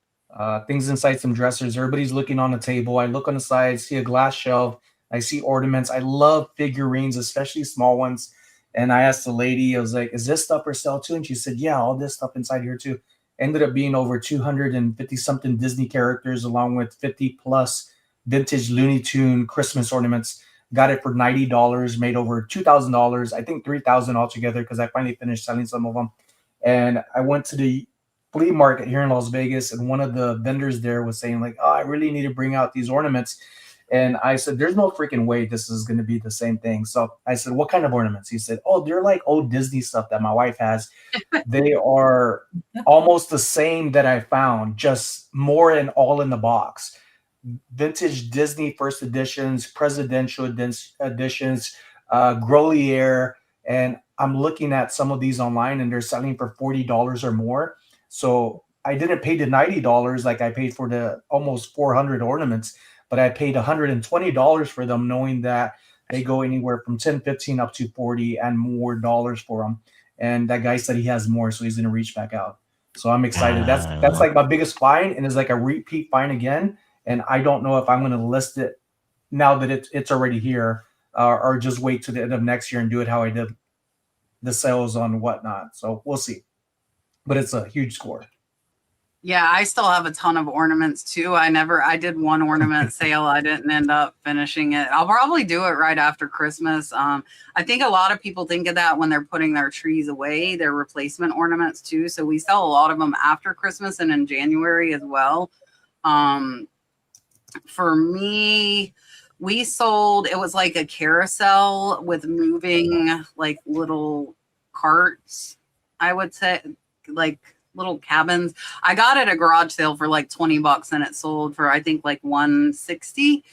things inside some dressers. Everybody's looking on the table. I look on the side, see a glass shelf. I see ornaments. I love figurines, especially small ones. And I asked the lady, I was like, is this stuff for sale too? And she said, yeah, all this stuff inside here too. Ended up being over 250 something Disney characters, along with 50 plus vintage Looney Tune Christmas ornaments. Got it for $90, made over $2,000, I think $3,000 altogether, because I finally finished selling some of them. And I went to the flea market here in Las Vegas, and one of the vendors there was saying like, oh, I really need to bring out these ornaments. And I said, there's no freaking way this is going to be the same thing. So I said, what kind of ornaments? He said, oh, they're like old Disney stuff that my wife has. They are almost the same that I found, just more and all in the box. Vintage Disney first editions, presidential editions, Grolier. And I'm looking at some of these online, and they're selling for $40 or more. So I didn't pay the $90 like I paid for the almost 400 ornaments, but I paid $120 for them, knowing that they go anywhere from 10, 15 up to 40 and more dollars for them. And that guy said he has more, so he's going to reach back out. So I'm excited. That's like my biggest find, and it's like a repeat find again. And I don't know if I'm going to list it now that it's already here, or just wait to the end of next year and do it how I did the sales on whatnot. So we'll see. But it's a huge score. Yeah, I still have a ton of ornaments too. I did one ornament sale. I didn't end up finishing it. I'll probably do it right after Christmas. I think a lot of people think of that when they're putting their trees away, their replacement ornaments too. So we sell a lot of them after Christmas and in January as well. For me, we sold, it was like a carousel with moving like little carts, I would say, like little cabins. I got it at a garage sale for like $20 and it sold for I think like 160.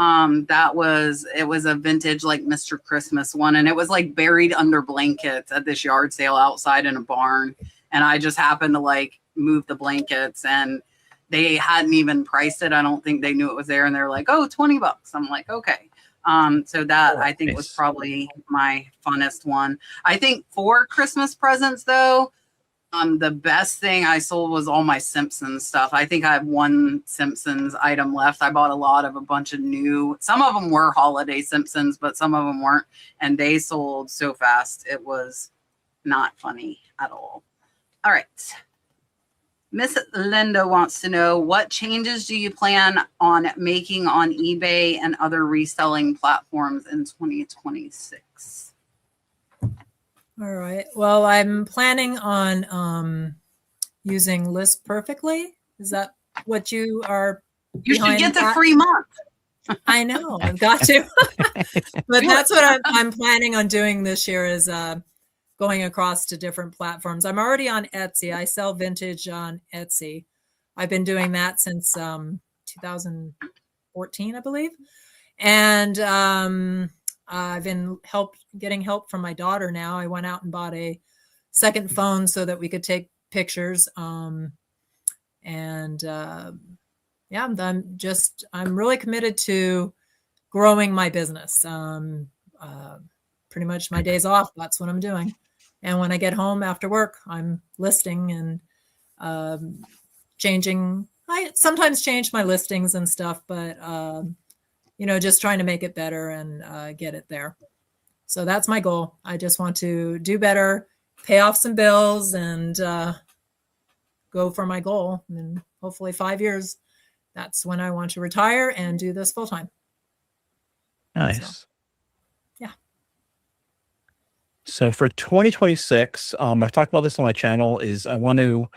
It was a vintage like Mr. Christmas one, and it was like buried under blankets at this yard sale outside in a barn. And I just happened to like move the blankets, and they hadn't even priced it. I don't think they knew it was there, and they're like, oh, $20. I'm like, okay. So that I think was probably my funnest one. I think for Christmas presents though, the best thing I sold was all my Simpsons stuff. I think I have one Simpsons item left. I bought a bunch of new, some of them were holiday Simpsons, but some of them weren't. And they sold so fast. It was not funny at all. All right. Miss Linda wants to know, what changes do you plan on making on eBay and other reselling platforms in 2026? All right. Well, I'm planning on using List Perfectly. Is that what you are? You should get the free month. I know, I've got to. But that's what I'm planning on doing this year, is going across to different platforms. I'm already on Etsy. I sell vintage on Etsy. I've been doing that since 2014, I believe. And I've been getting help from my daughter now. I went out and bought a second phone so that we could take pictures. Yeah, I'm really committed to growing my business. Pretty much my days off, that's what I'm doing. And when I get home after work, I'm listing and changing. I sometimes change my listings and stuff, but just trying to make it better and get it there. So that's my goal. I just want to do better, pay off some bills, and go for my goal. And hopefully 5 years, that's when I want to retire and do this full time. Nice. So, yeah. So for 2026, I've talked about this on my channel, is I want to,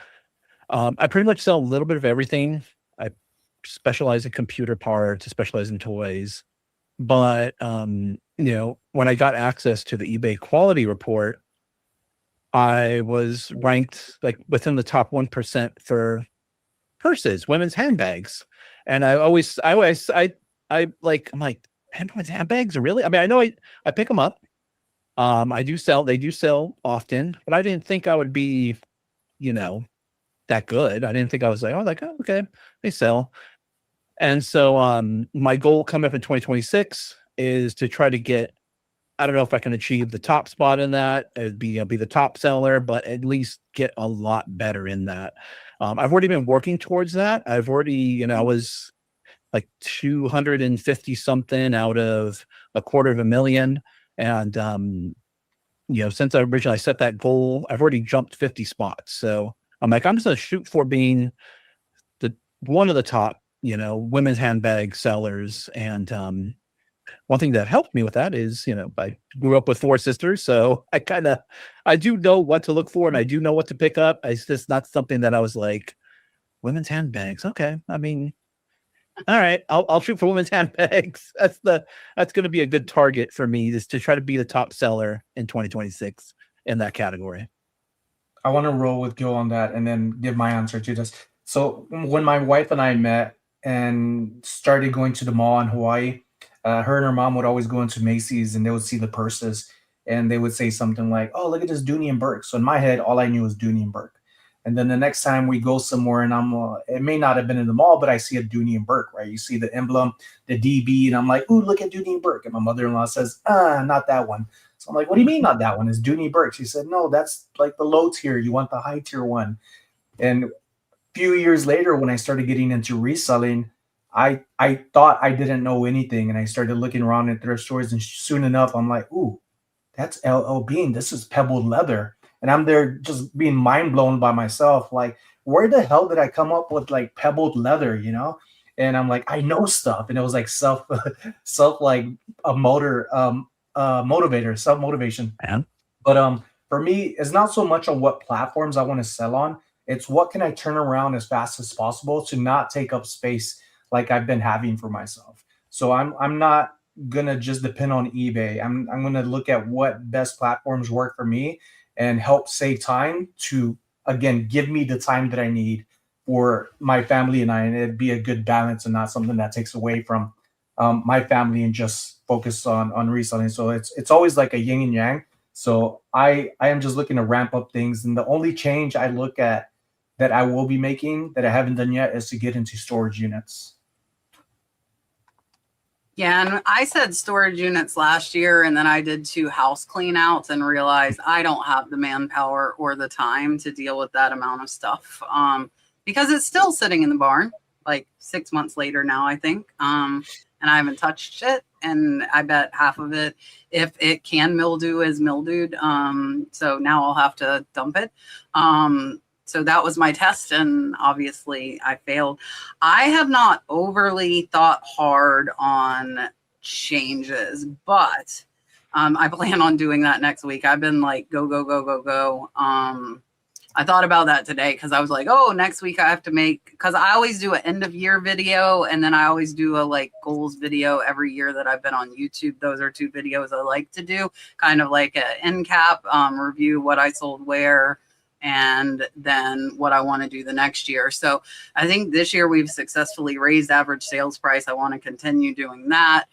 I pretty much sell a little bit of everything. I specialize in computer parts, I specialize in toys. But, when I got access to the eBay quality report, I was ranked like within the top 1% for purses, women's handbags. And I'm like, women's handbags, really? I mean, I know I pick them up. they do sell often, but I didn't think I would be, that good. I didn't think I was like, oh, okay, they sell. And so my goal coming up in 2026 is to try to get, I don't know if I can achieve the top spot in that, it'd be the top seller, but at least get a lot better in that. I've already been working towards that. I've already, I was like 250 something out of 250,000. And, since I originally set that goal, I've already jumped 50 spots. So I'm like, I'm just going to shoot for being one of the top, women's handbag sellers. And one thing that helped me with that is, I grew up with 4 sisters. So I do know what to look for, and I do know what to pick up. It's just not something that I was like, women's handbags. Okay. I mean, all right, I'll shoot for women's handbags. That's going to be a good target for me, is to try to be the top seller in 2026 in that category. I want to roll with Gil on that and then give my answer to this. So when my wife and I met and started going to the mall in Hawaii, her and her mom would always go into Macy's and they would see the purses and they would say something like, oh, look at this Dooney and Burke. So in my head, all I knew was Dooney and Burke. And then the next time we go somewhere and it may not have been in the mall, but I see a Dooney and Burke, right? You see the emblem, the DB, and I'm like, ooh, look at Dooney and Burke. And my mother-in-law says, not that one. So I'm like, what do you mean not that one? It's Dooney Burke. She said, no, that's like the low tier. You want the high tier one. And a few years later, when I started getting into reselling, I thought I didn't know anything. And I started looking around at thrift stores, and soon enough, I'm like, ooh, that's LL Bean. This is pebbled leather. And I'm there just being mind blown by myself. Like, where the hell did I come up with like pebbled leather, And I'm like, I know stuff. And it was like self like a motivator, self-motivation. Man. But for me, it's not so much on what platforms I want to sell on. It's what can I turn around as fast as possible to not take up space. like I've been having for myself. So I'm not gonna just depend on eBay. I'm gonna look at what best platforms work for me and help save time to, again, give me the time that I need for my family and I, and it'd be a good balance and not something that takes away from my family and just focus on reselling. So it's always like a yin and yang. So I am just looking to ramp up things, and the only change I look at that I will be making that I haven't done yet is to get into storage units. Yeah, and I said storage units last year, and then I did 2 house clean outs and realized I don't have the manpower or the time to deal with that amount of stuff, because it's still sitting in the barn like 6 months later now, I think, and I haven't touched it, and I bet half of it, if it can mildew, is mildewed, so now I'll have to dump it. So that was my test, and obviously I failed. I have not overly thought hard on changes, but I plan on doing that next week. I've been like, go, go, go, go, go. I thought about that today because I was like, oh, next week I have to make, because I always do an end of year video, and then I always do a like goals video every year that I've been on YouTube. Those are 2 videos I like to do, kind of like an end cap, review what I sold where, and then what I want to do the next year. So I think this year we've successfully raised average sales price. I want to continue doing that.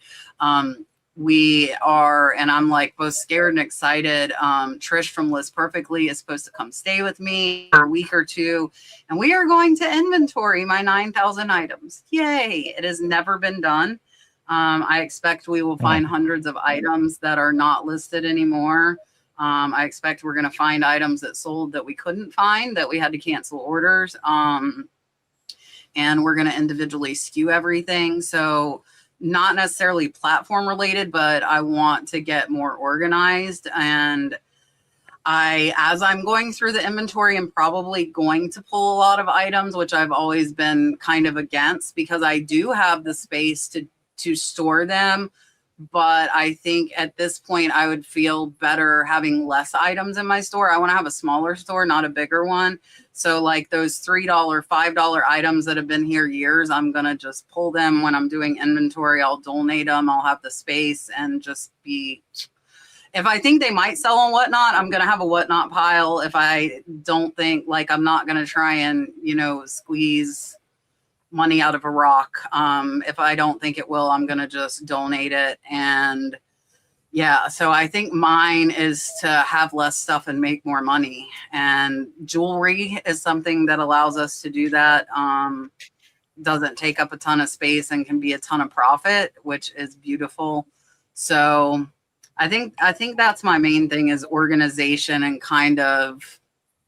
We are, and I'm like both scared and excited. Trish from List Perfectly is supposed to come stay with me for a week or 2, and we are going to inventory my 9,000 items. Yay. It has never been done. I expect we will find hundreds of items that are not listed anymore. I expect we're going to find items that sold that we couldn't find, that we had to cancel orders. And we're going to individually SKU everything. So not necessarily platform related, but I want to get more organized. And as I'm going through the inventory, I'm probably going to pull a lot of items, which I've always been kind of against, because I do have the space to store them. But I think at this point, I would feel better having less items in my store. I want to have a smaller store, not a bigger one. So like those $3, $5 items that have been here years, I'm going to just pull them when I'm doing inventory. I'll donate them. I'll have the space and just be, if I think they might sell on Whatnot, I'm going to have a Whatnot pile. If I don't think, like, I'm not going to try and, squeeze money out of a rock. If I don't think it will, I'm going to just donate it. And yeah, so I think mine is to have less stuff and make more money. And jewelry is something that allows us to do that. Doesn't take up a ton of space and can be a ton of profit, which is beautiful. So I think that's my main thing, is organization and kind of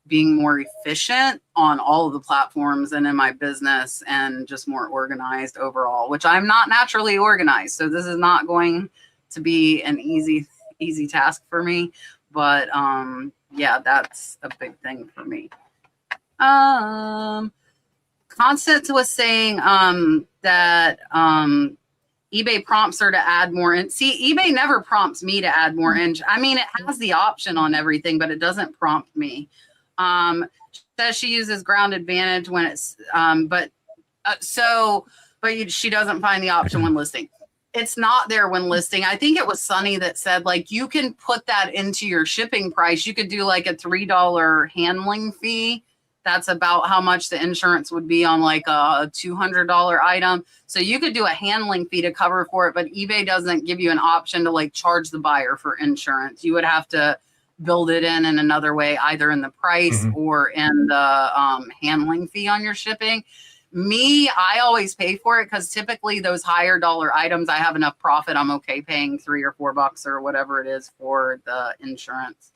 being more efficient on all of the platforms and in my business, and just more organized overall, which I'm not naturally organized. So this is not going to be an easy task for me. But yeah, that's a big thing for me. Constance was saying that eBay prompts her to add more. And see, eBay never prompts me to add more. I mean, it has the option on everything, but it doesn't prompt me. Says she uses Ground Advantage when it's, she doesn't find the option when listing. It's not there when listing. I think it was Sonny that said, like, you can put that into your shipping price. You could do like a $3 handling fee. That's about how much the insurance would be on like a $200 item. So you could do a handling fee to cover for it, but eBay doesn't give you an option to like charge the buyer for insurance. You would have to build it in another way, either in the price or in the handling fee on your shipping. Me, I always pay for it because typically those higher dollar items, I have enough profit. I'm okay paying $3 or $4 or whatever it is for the insurance.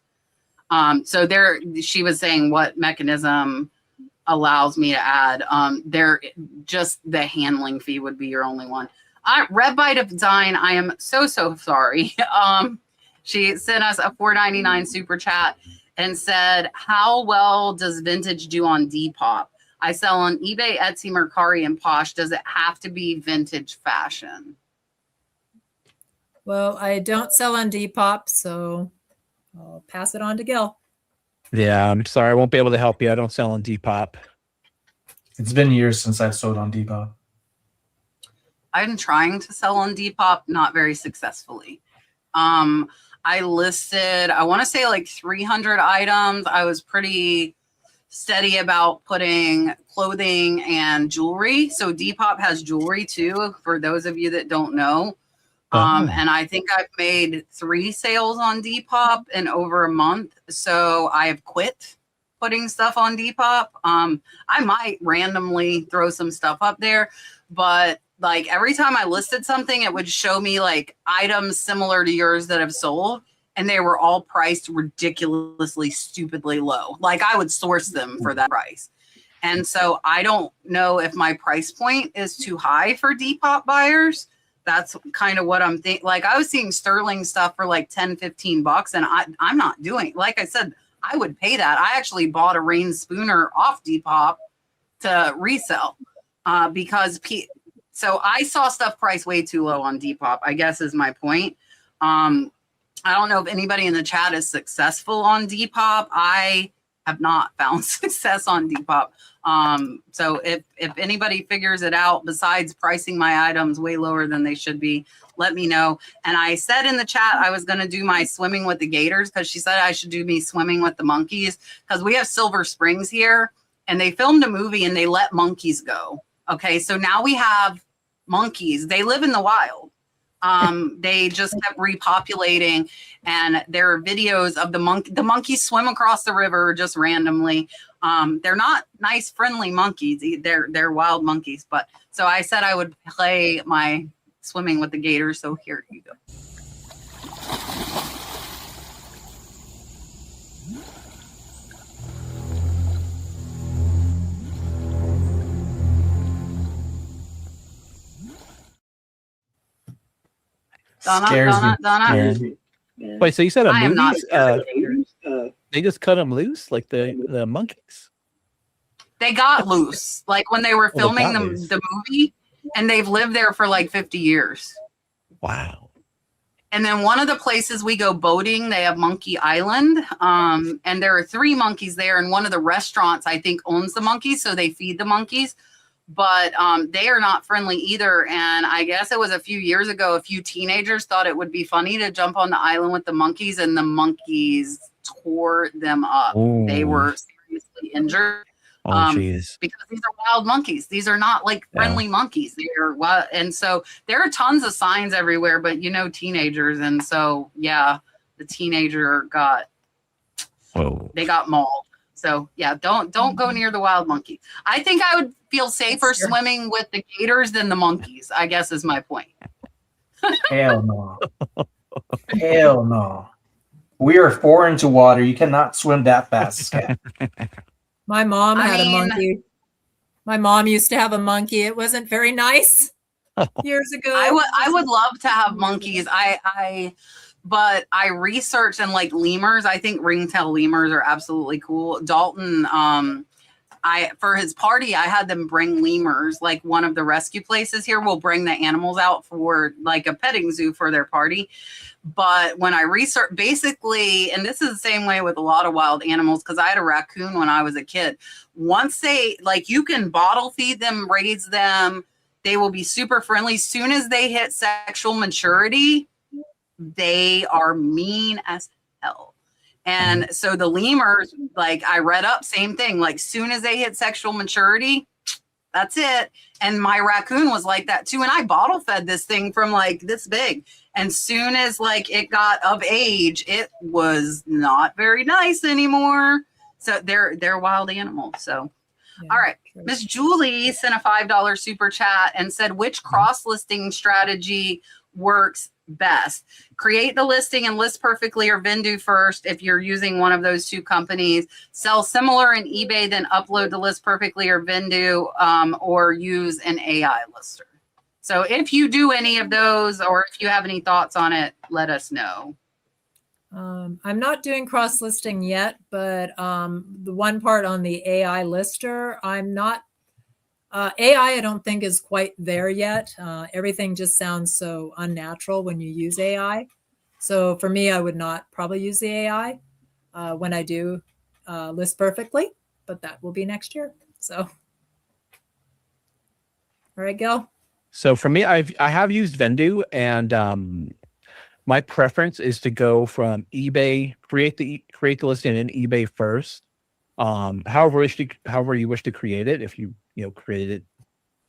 So there, she was saying what mechanism allows me to add. There, just the handling fee would be your only one. Red by Design, I am so sorry. She sent us a $4.99 super chat and said, how well does vintage do on Depop? I sell on eBay, Etsy, Mercari, and Posh. Does it have to be vintage fashion? Well, I don't sell on Depop, so I'll pass it on to Gil. Yeah, I'm sorry. I won't be able to help you. I don't sell on Depop. It's been years since I've sold on Depop. I'm trying to sell on Depop, not very successfully. I listed, I want to say like 300 items. I was pretty steady about putting clothing and jewelry. So Depop has jewelry too, for those of you that don't know. And I think I've made 3 sales on Depop in over a month. So I have quit putting stuff on Depop. I might randomly throw some stuff up there, but like every time I listed something, it would show me like items similar to yours that have sold, and they were all priced ridiculously, stupidly low. Like I would source them for that price. And so I don't know if my price point is too high for Depop buyers. That's kind of what I'm thinking. Like I was seeing sterling stuff for like 10, 15 bucks, and I'm not doing, like I said, I would pay that. I actually bought a rain spooner off Depop to resell because so I saw stuff priced way too low on Depop, I guess is my point. I don't know if anybody in the chat is successful on Depop. I have not found success on Depop. So if anybody figures it out besides pricing my items way lower than they should be, let me know. And I said in the chat I was going to do my swimming with the gators, because she said I should do me swimming with the monkeys, because we have Silver Springs here and they filmed a movie and they let monkeys go. Okay, so now we have monkeys. They live in the wild. They just kept repopulating, and there are videos of the monkeys swim across the river just randomly. They're not nice, friendly monkeys. They're wild monkeys. But so I said I would play my swimming with the gators. So here you go. Scares me. Donna. Yeah. Wait, so you said a I am not movies? They just cut them loose, like the monkeys? They got loose, like when they were Oh, they filming got loose. the movie, and they've lived there for like 50 years. Wow. And then one of the places we go boating, they have Monkey Island. And there are 3 monkeys there. And one of the restaurants, I think, owns the monkeys. So they feed the monkeys. But they are not friendly either. And I guess it was a few years ago, a few teenagers thought it would be funny to jump on the island with the monkeys. And the monkeys tore them up. Ooh. They were seriously injured. Oh, jeez. Because these are wild monkeys. These are not like friendly monkeys. They're wild. And so there are tons of signs everywhere, but teenagers. And so, yeah, the teenager they got mauled. So yeah, don't go near the wild monkeys. I think I would feel safer swimming with the gators than the monkeys, I guess is my point. Hell no. Hell no. We are 4 into water. You cannot swim that fast, Kat. My mom had a monkey. My mom used to have a monkey. It wasn't very nice years ago. I would love to have monkeys. But I researched, and like lemurs, I think ringtail lemurs are absolutely cool. Dalton, for his party, I had them bring lemurs. Like one of the rescue places here will bring the animals out for like a petting zoo for their party. But when I researched, basically, and this is the same way with a lot of wild animals, because I had a raccoon when I was a kid. Once you can bottle feed them, raise them, they will be super friendly. Soon as they hit sexual maturity, they are mean as hell. And so the lemurs, like I read up, same thing. Like soon as they hit sexual maturity, that's it. And my raccoon was like that too. And I bottle fed this thing from like this big. And soon as like it got of age, it was not very nice anymore. So they're wild animals. So, yeah, all right. Miss Julie sent a $5 super chat and said, which cross-listing strategy works best? Create the listing and list perfectly or Vendoo first if you're using one of those 2 companies. Sell similar in eBay, then upload the list perfectly or Vendoo, or use an AI lister. So if you do any of those, or if you have any thoughts on it, let us know. I'm not doing cross listing yet, but the one part on the AI lister, I'm not. AI, I don't think is quite there yet. Everything just sounds so unnatural when you use AI. So for me, I would not probably use the AI when I do list perfectly, but that will be next year. So, all right, Gil. So for me, I have used Vendu, and my preference is to go from eBay, create the listing in eBay first. However you wish to create it, if you create it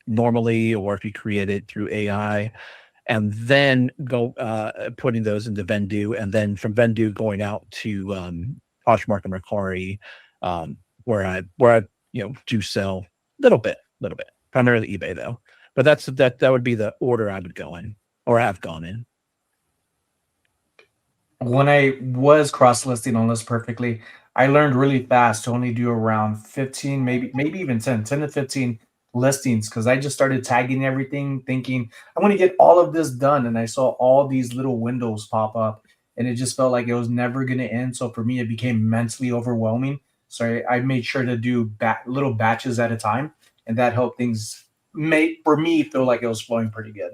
normally, or if you create it through AI, and then go putting those into Vendu, and then from Vendu going out to Poshmark and Mercari, where I do sell little bit, primarily eBay though. But that would be the order I would go in, or have gone in. When I was cross-listing on List Perfectly, I learned really fast to only do around 15, maybe even 10 to 15 listings, because I just started tagging everything, thinking I want to get all of this done, and I saw all these little windows pop up, and it just felt like it was never going to end. So for me, it became mentally overwhelming. So I made sure to do little batches at a time, and that helped things for me feel like it was flowing pretty good.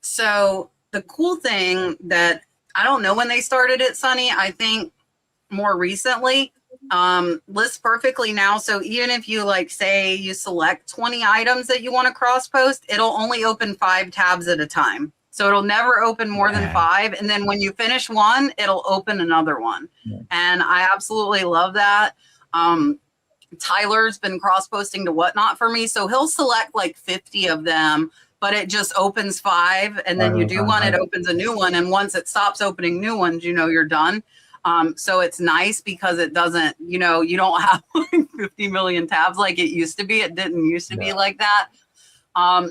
So the cool thing that I don't know when they started it, Sonny, I think more recently, List Perfectly now. So even if you say you select 20 items that you want to cross post, it'll only open 5 tabs at a time. So it'll never open more than 5. And then when you finish one, it'll open another one. Yeah. And I absolutely love that. Tyler's been cross posting to Whatnot for me. So he'll select 50 of them, but it just opens 5, and then you do one, it opens a new one. And once it stops opening new ones, you're done. So it's nice because it doesn't, you don't have 50 million tabs like it used to be. It didn't used to be like that.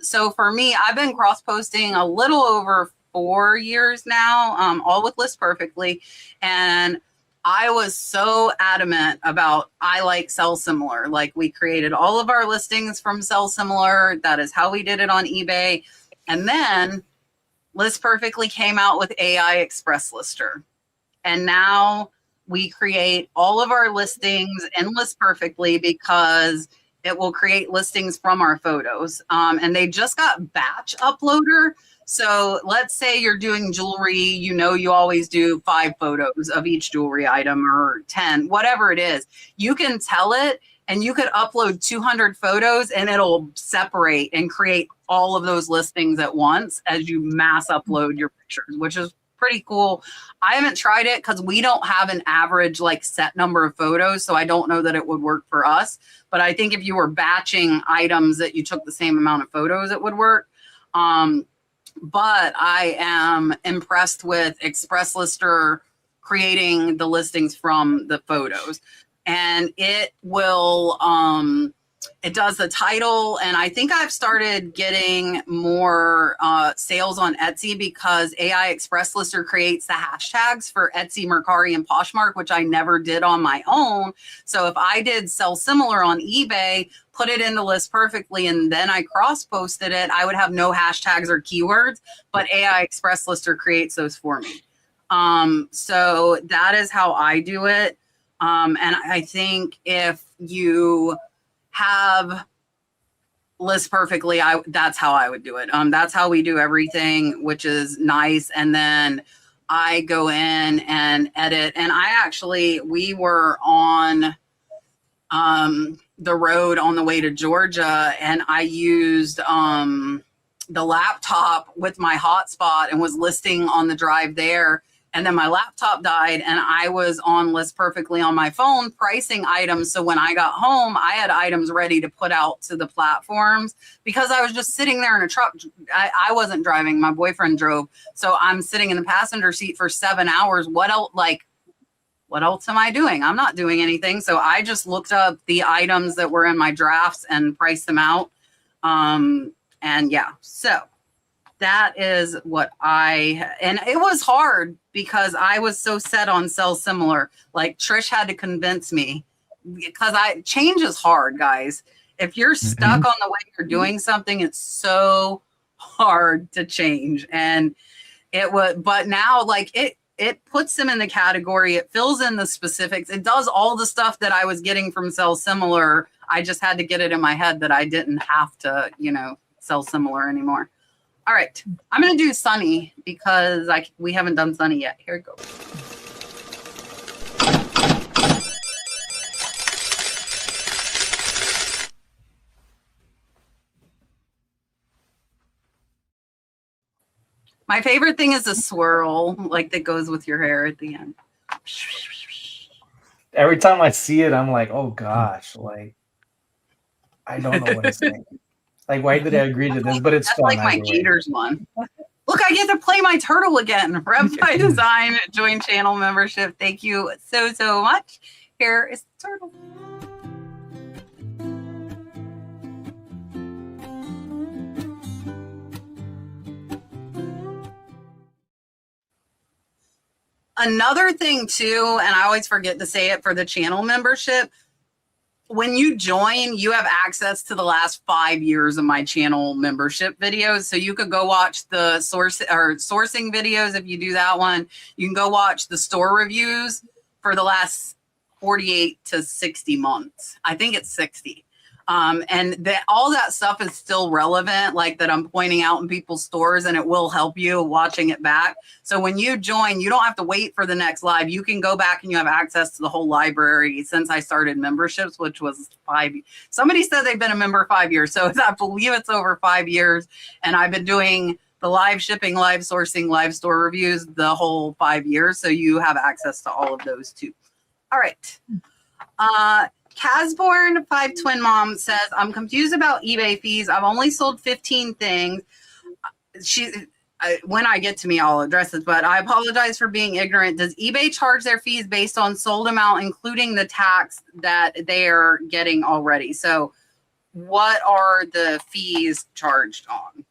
So for me, I've been cross posting a little over 4 years now, all with List Perfectly. And I was so adamant about I like Sell Similar. We created all of our listings from Sell Similar. That is how we did it on eBay. And then List Perfectly came out with AI Express Lister. And now we create all of our listings in List Perfectly because it will create listings from our photos. And they just got Batch Uploader. So let's say you're doing jewelry, you always do 5 photos of each jewelry item, or 10, whatever it is. You can tell it, and you could upload 200 photos and it'll separate and create all of those listings at once as you mass upload your pictures, which is pretty cool. I haven't tried it because we don't have an average set number of photos. So I don't know that it would work for us. But I think if you were batching items that you took the same amount of photos, it would work. But I am impressed with Express Lister creating the listings from the photos, and it will, it does the title. And I think I've started getting more sales on Etsy because AI Express Lister creates the hashtags for Etsy, Mercari, and Poshmark, which I never did on my own. So if I did Sell Similar on eBay, put it into List Perfectly, and then I cross-posted it, I would have no hashtags or keywords, but AI Express Lister creates those for me. So that is how I do it. And I think if you have List Perfectly, that's how I would do it. That's how we do everything, which is nice. And then I go in and edit. And we were on the road on the way to Georgia, and I used the laptop with my hotspot and was listing on the drive there. And then my laptop died, and I was on List Perfectly on my phone pricing items. So when I got home, I had items ready to put out to the platforms because I was just sitting there in a truck. I wasn't driving. My boyfriend drove. So I'm sitting in the passenger seat for 7 hours. What else am I doing? I'm not doing anything. So I just looked up the items that were in my drafts and priced them out. And yeah, so that is what and it was hard because I was so set on Sell Similar. Trish had to convince me, because change is hard, guys. If you're stuck on the way you're doing something, it's so hard to change. And but now it puts them in the category. It fills in the specifics. It does all the stuff that I was getting from Sell Similar. I just had to get it in my head that I didn't have to, Sell Similar anymore. All right. I'm going to do Sonny because we haven't done Sonny yet. Here it goes. My favorite thing is the swirl, like that goes with your hair at the end. Every time I see it, I'm like, oh gosh, like I don't know what to say. Like, why did I agree to this? But it's That's fun like my either way. Gators one. Look, I get to play my turtle again. Rev by Design, join channel membership. Thank you so, so much. Here is the turtle. Another thing too, and I always forget to say it for the channel membership, when you join, you have access to the last 5 years of my channel membership videos. So you could go watch the sourcing videos if you do that one. You can go watch the store reviews for the last 48 to 60 months. I think it's 60. And all that stuff is still relevant, like that I'm pointing out in people's stores, and it will help you watching it back. So when you join, you don't have to wait for the next live. You can go back and you have access to the whole library since I started memberships, which was 5. Somebody said they've been a member 5 years. So I believe it's over 5 years. And I've been doing the live shipping, live sourcing, live store reviews the whole 5 years. So you have access to all of those too. All right. Casborn 5 Twin Mom says, I'm confused about eBay fees. I've only sold 15 things. When I get to me, I'll address it, but I apologize for being ignorant. Does eBay charge their fees based on sold amount, including the tax that they're getting already? So what are the fees charged on?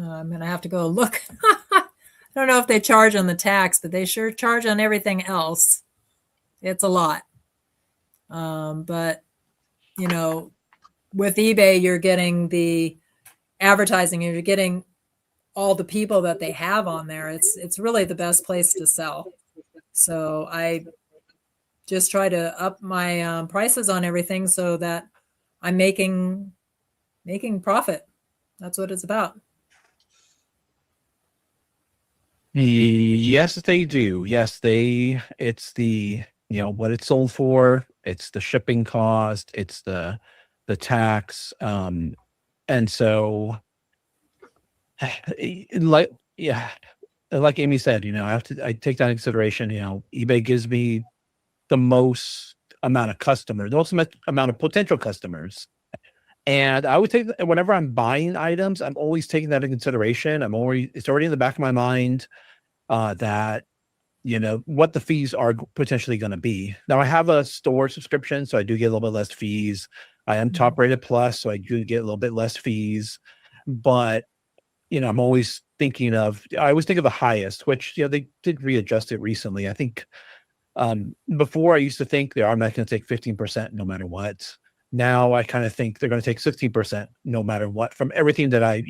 I'm going to have to go look. I don't know if they charge on the tax, but they sure charge on everything else. It's a lot. But, you know, with eBay, you're getting the advertising, you're getting all the people that they have on there. It's really the best place to sell. So I just try to up my prices on everything so that I'm making profit. That's what it's about. Yes, they do. Yes, it's the, what it's sold for, it's the shipping cost, it's the tax. And so like Amy said, I take that into consideration. eBay gives me the most amount of customers, the most amount of potential customers. And I would take, whenever I'm buying items, I'm always taking that into consideration. It's already in the back of my mind that, what the fees are potentially going to be. Now I have a store subscription, so I do get a little bit less fees. I am top rated plus, so I do get a little bit less fees, but I'm always thinking I always think of the highest, which, they did readjust it recently. I think before I used to think I'm not going to take 15% no matter what. Now I kind of think they're going to take 16% no matter what from everything that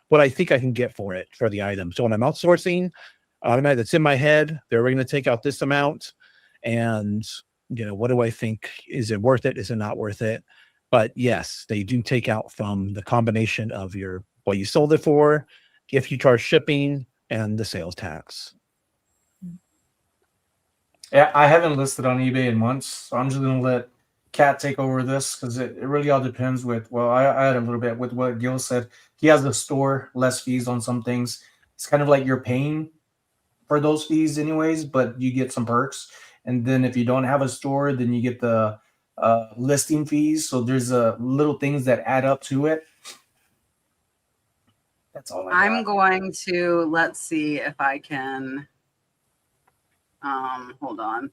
what I think I can get for it for the item. So when I'm outsourcing, that's in my head, they're going to take out this amount, and what do I think? Is it worth it? Is it not worth it? But yes, they do take out from the combination of what you sold it for, if you charge shipping, and the sales tax. Yeah, I haven't listed on eBay in months, so I'm just going to let Kat take over this because it really all depends with, I had a little bit with what Gil said. He has a store, less fees on some things. It's kind of like you're paying for those fees anyways, but you get some perks. And then if you don't have a store, then you get the listing fees. So there's little things that add up to it. That's all I'm going to, let's see if I can, hold on.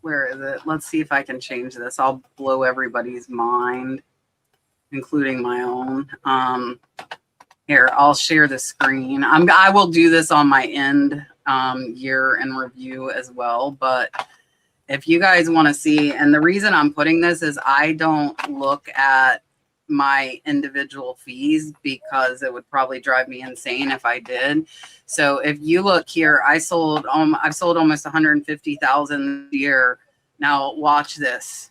Where is it? Let's see if I can change this. I'll blow everybody's mind, including my own. Here, I'll share the screen. I will do this on my end year in review as well. But if you guys want to see, and the reason I'm putting this is I don't look at my individual fees because it would probably drive me insane if I did. So if you look here, I've sold almost 150,000 a year. Now watch this.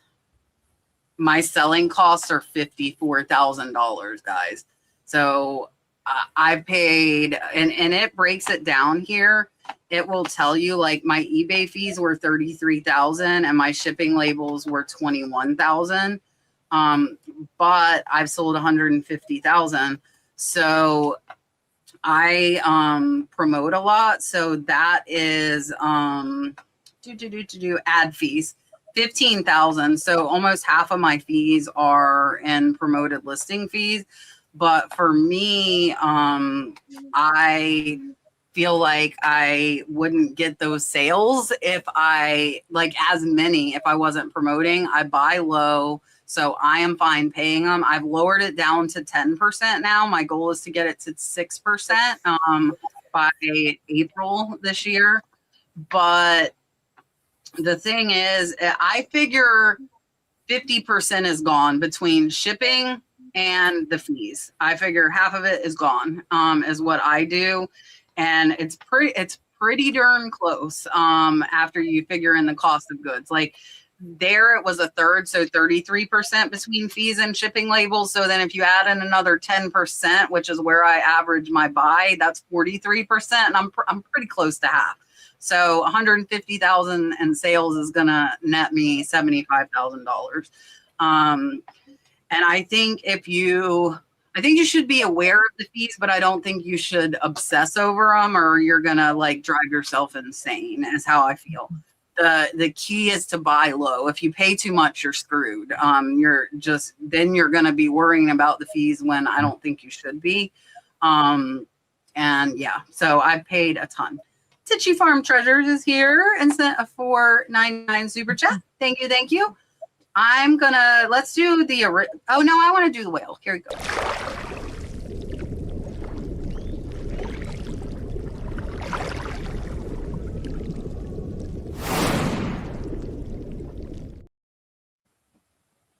My selling costs are $54,000, guys. So I've paid, and it breaks it down here. It will tell you like my eBay fees were $33,000 and my shipping labels were $21,000. But I've sold 150,000. So I promote a lot. So that is ad fees, 15,000. So almost half of my fees are in promoted listing fees. But for me, I feel like I wouldn't get those sales if I if I wasn't promoting. I buy low, so I am fine paying them. I've lowered it down to 10% now. My goal is to get it to 6% by April this year. But the thing is, I figure 50% is gone between shipping and the fees. I figure half of it is gone, is what I do. And it's pretty darn close after you figure in the cost of goods. Like there it was a third, so 33% between fees and shipping labels. So then if you add in another 10%, which is where I average my buy, that's 43%, and I'm pretty close to half. So 150,000 in sales is gonna net me $75,000. And I think you should be aware of the fees, but I don't think you should obsess over them, or you're gonna like drive yourself insane, is how I feel. The key is to buy low. If you pay too much, you're screwed. You're gonna be worrying about the fees when I don't think you should be. And yeah, so I've paid a ton. Titchy Farm Treasures is here and sent a $4.99 super chat. Thank you, thank you. Let's do the, oh no, I want to do the whale. Here we go.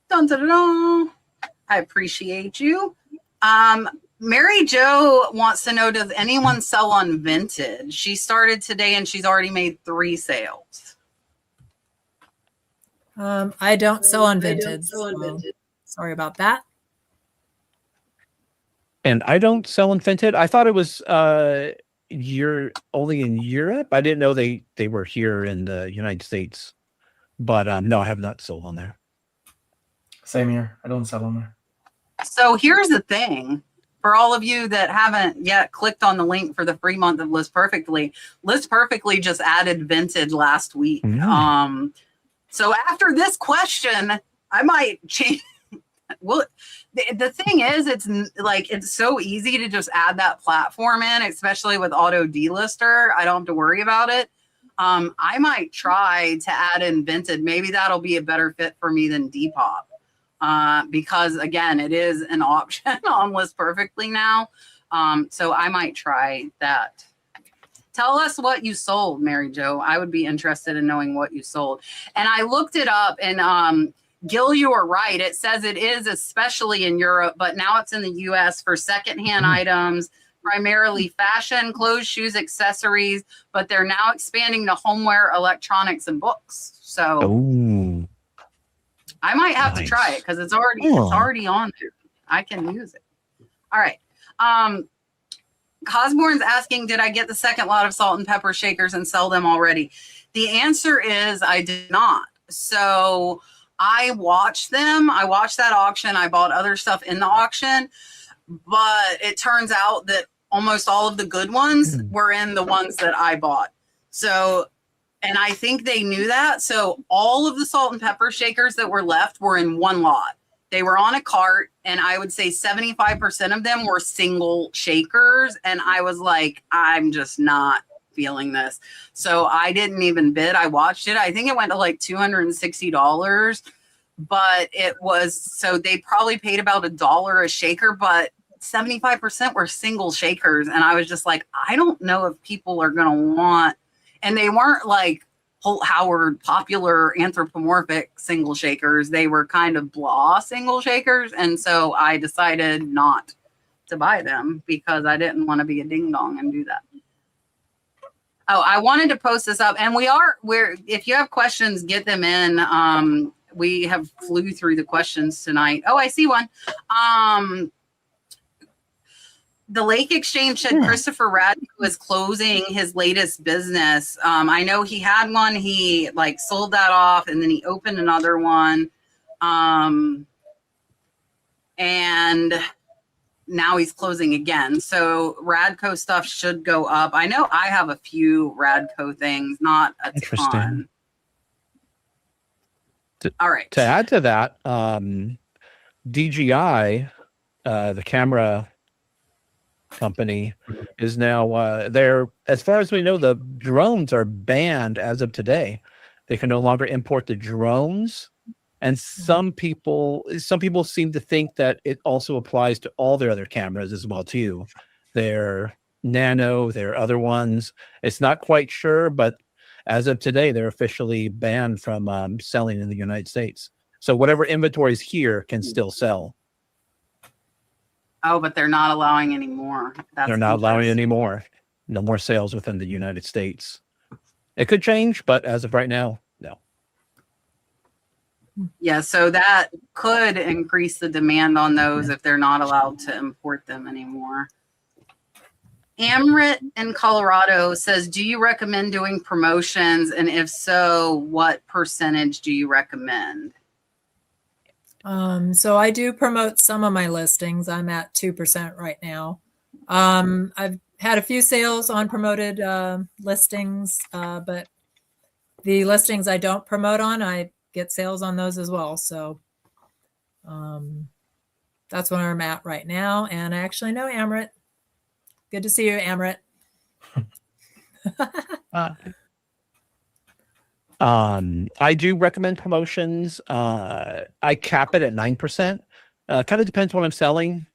Dun, dun, dun, dun. I appreciate you. Mary Jo wants to know, does anyone sell on Vinted? She started today and she's already made 3 sales. I don't sell on Vinted. Sorry about that. And I don't sell on Vinted. I thought it was you're only in Europe. I didn't know they were here in the United States. But no, I have not sold on there. Same here. I don't sell on there. So here's the thing. For all of you that haven't yet clicked on the link for the free month of List Perfectly just added Vinted last week. So after this question, I might change. Well, the thing is, it's so easy to just add that platform in, especially with Auto Delister. I don't have to worry about it. I might try to add in Vinted. Maybe that'll be a better fit for me than Depop. Because again, it is an option on List Perfectly now. So I might try that. Tell us what you sold, Mary Jo. I would be interested in knowing what you sold. And I looked it up, and Gil, you were right. It says it is especially in Europe, but now it's in the US for secondhand items, primarily fashion, clothes, shoes, accessories, but they're now expanding to homeware, electronics, and books. So I might have to try it because it's already on there. I can use it. All right. Cosborn's asking, did I get the second lot of salt and pepper shakers and sell them already? The answer is I did not. So I watched them. I watched that auction. I bought other stuff in the auction, but it turns out that almost all of the good ones were in the ones that I bought. So, and I think they knew that. So all of the salt and pepper shakers that were left were in one lot. They were on a cart, and I would say 75% of them were single shakers. And I was like, I'm just not feeling this. So I didn't even bid. I watched it. I think it went to like $260, but it was, so they probably paid about $1 a shaker, but 75% were single shakers. And I was just like, I don't know if people are going to want, and they weren't like Holt Howard popular anthropomorphic single shakers. They were kind of blah single shakers. And so I decided not to buy them because I didn't want to be a ding dong and do that. Oh, I wanted to post this up, and if you have questions, get them in. We have flew through the questions tonight. Oh, I see one. The Lake Exchange said Christopher Radke was closing his latest business. I know he had one. He sold that off, and then he opened another one. And now he's closing again. So Radco stuff should go up. I know I have a few Radco things, not a ton. All right. To add to that, DJI, the camera company, is now they're, as far as we know, the drones are banned as of today. They can no longer import the drones. And some people seem to think that it also applies to all their other cameras as well too. Their Nano, their other ones. It's not quite sure, but as of today, they're officially banned from selling in the United States. So whatever inventory is here can still sell. Oh, but they're not allowing any more. They're not allowing any more. No more sales within the United States. It could change, but as of right now, no. Yeah, so that could increase the demand on those if they're not allowed to import them anymore. Amrit in Colorado says, do you recommend doing promotions? And if so, what percentage do you recommend? So I do promote some of my listings. I'm at 2% right now. I've had a few sales on promoted listings, but the listings I don't promote on, I get sales on those as well. So that's where I'm at right now. And I actually know Amrit. Good to see you, Amrit. I do recommend promotions. I cap it at 9%. Kind of depends what I'm selling.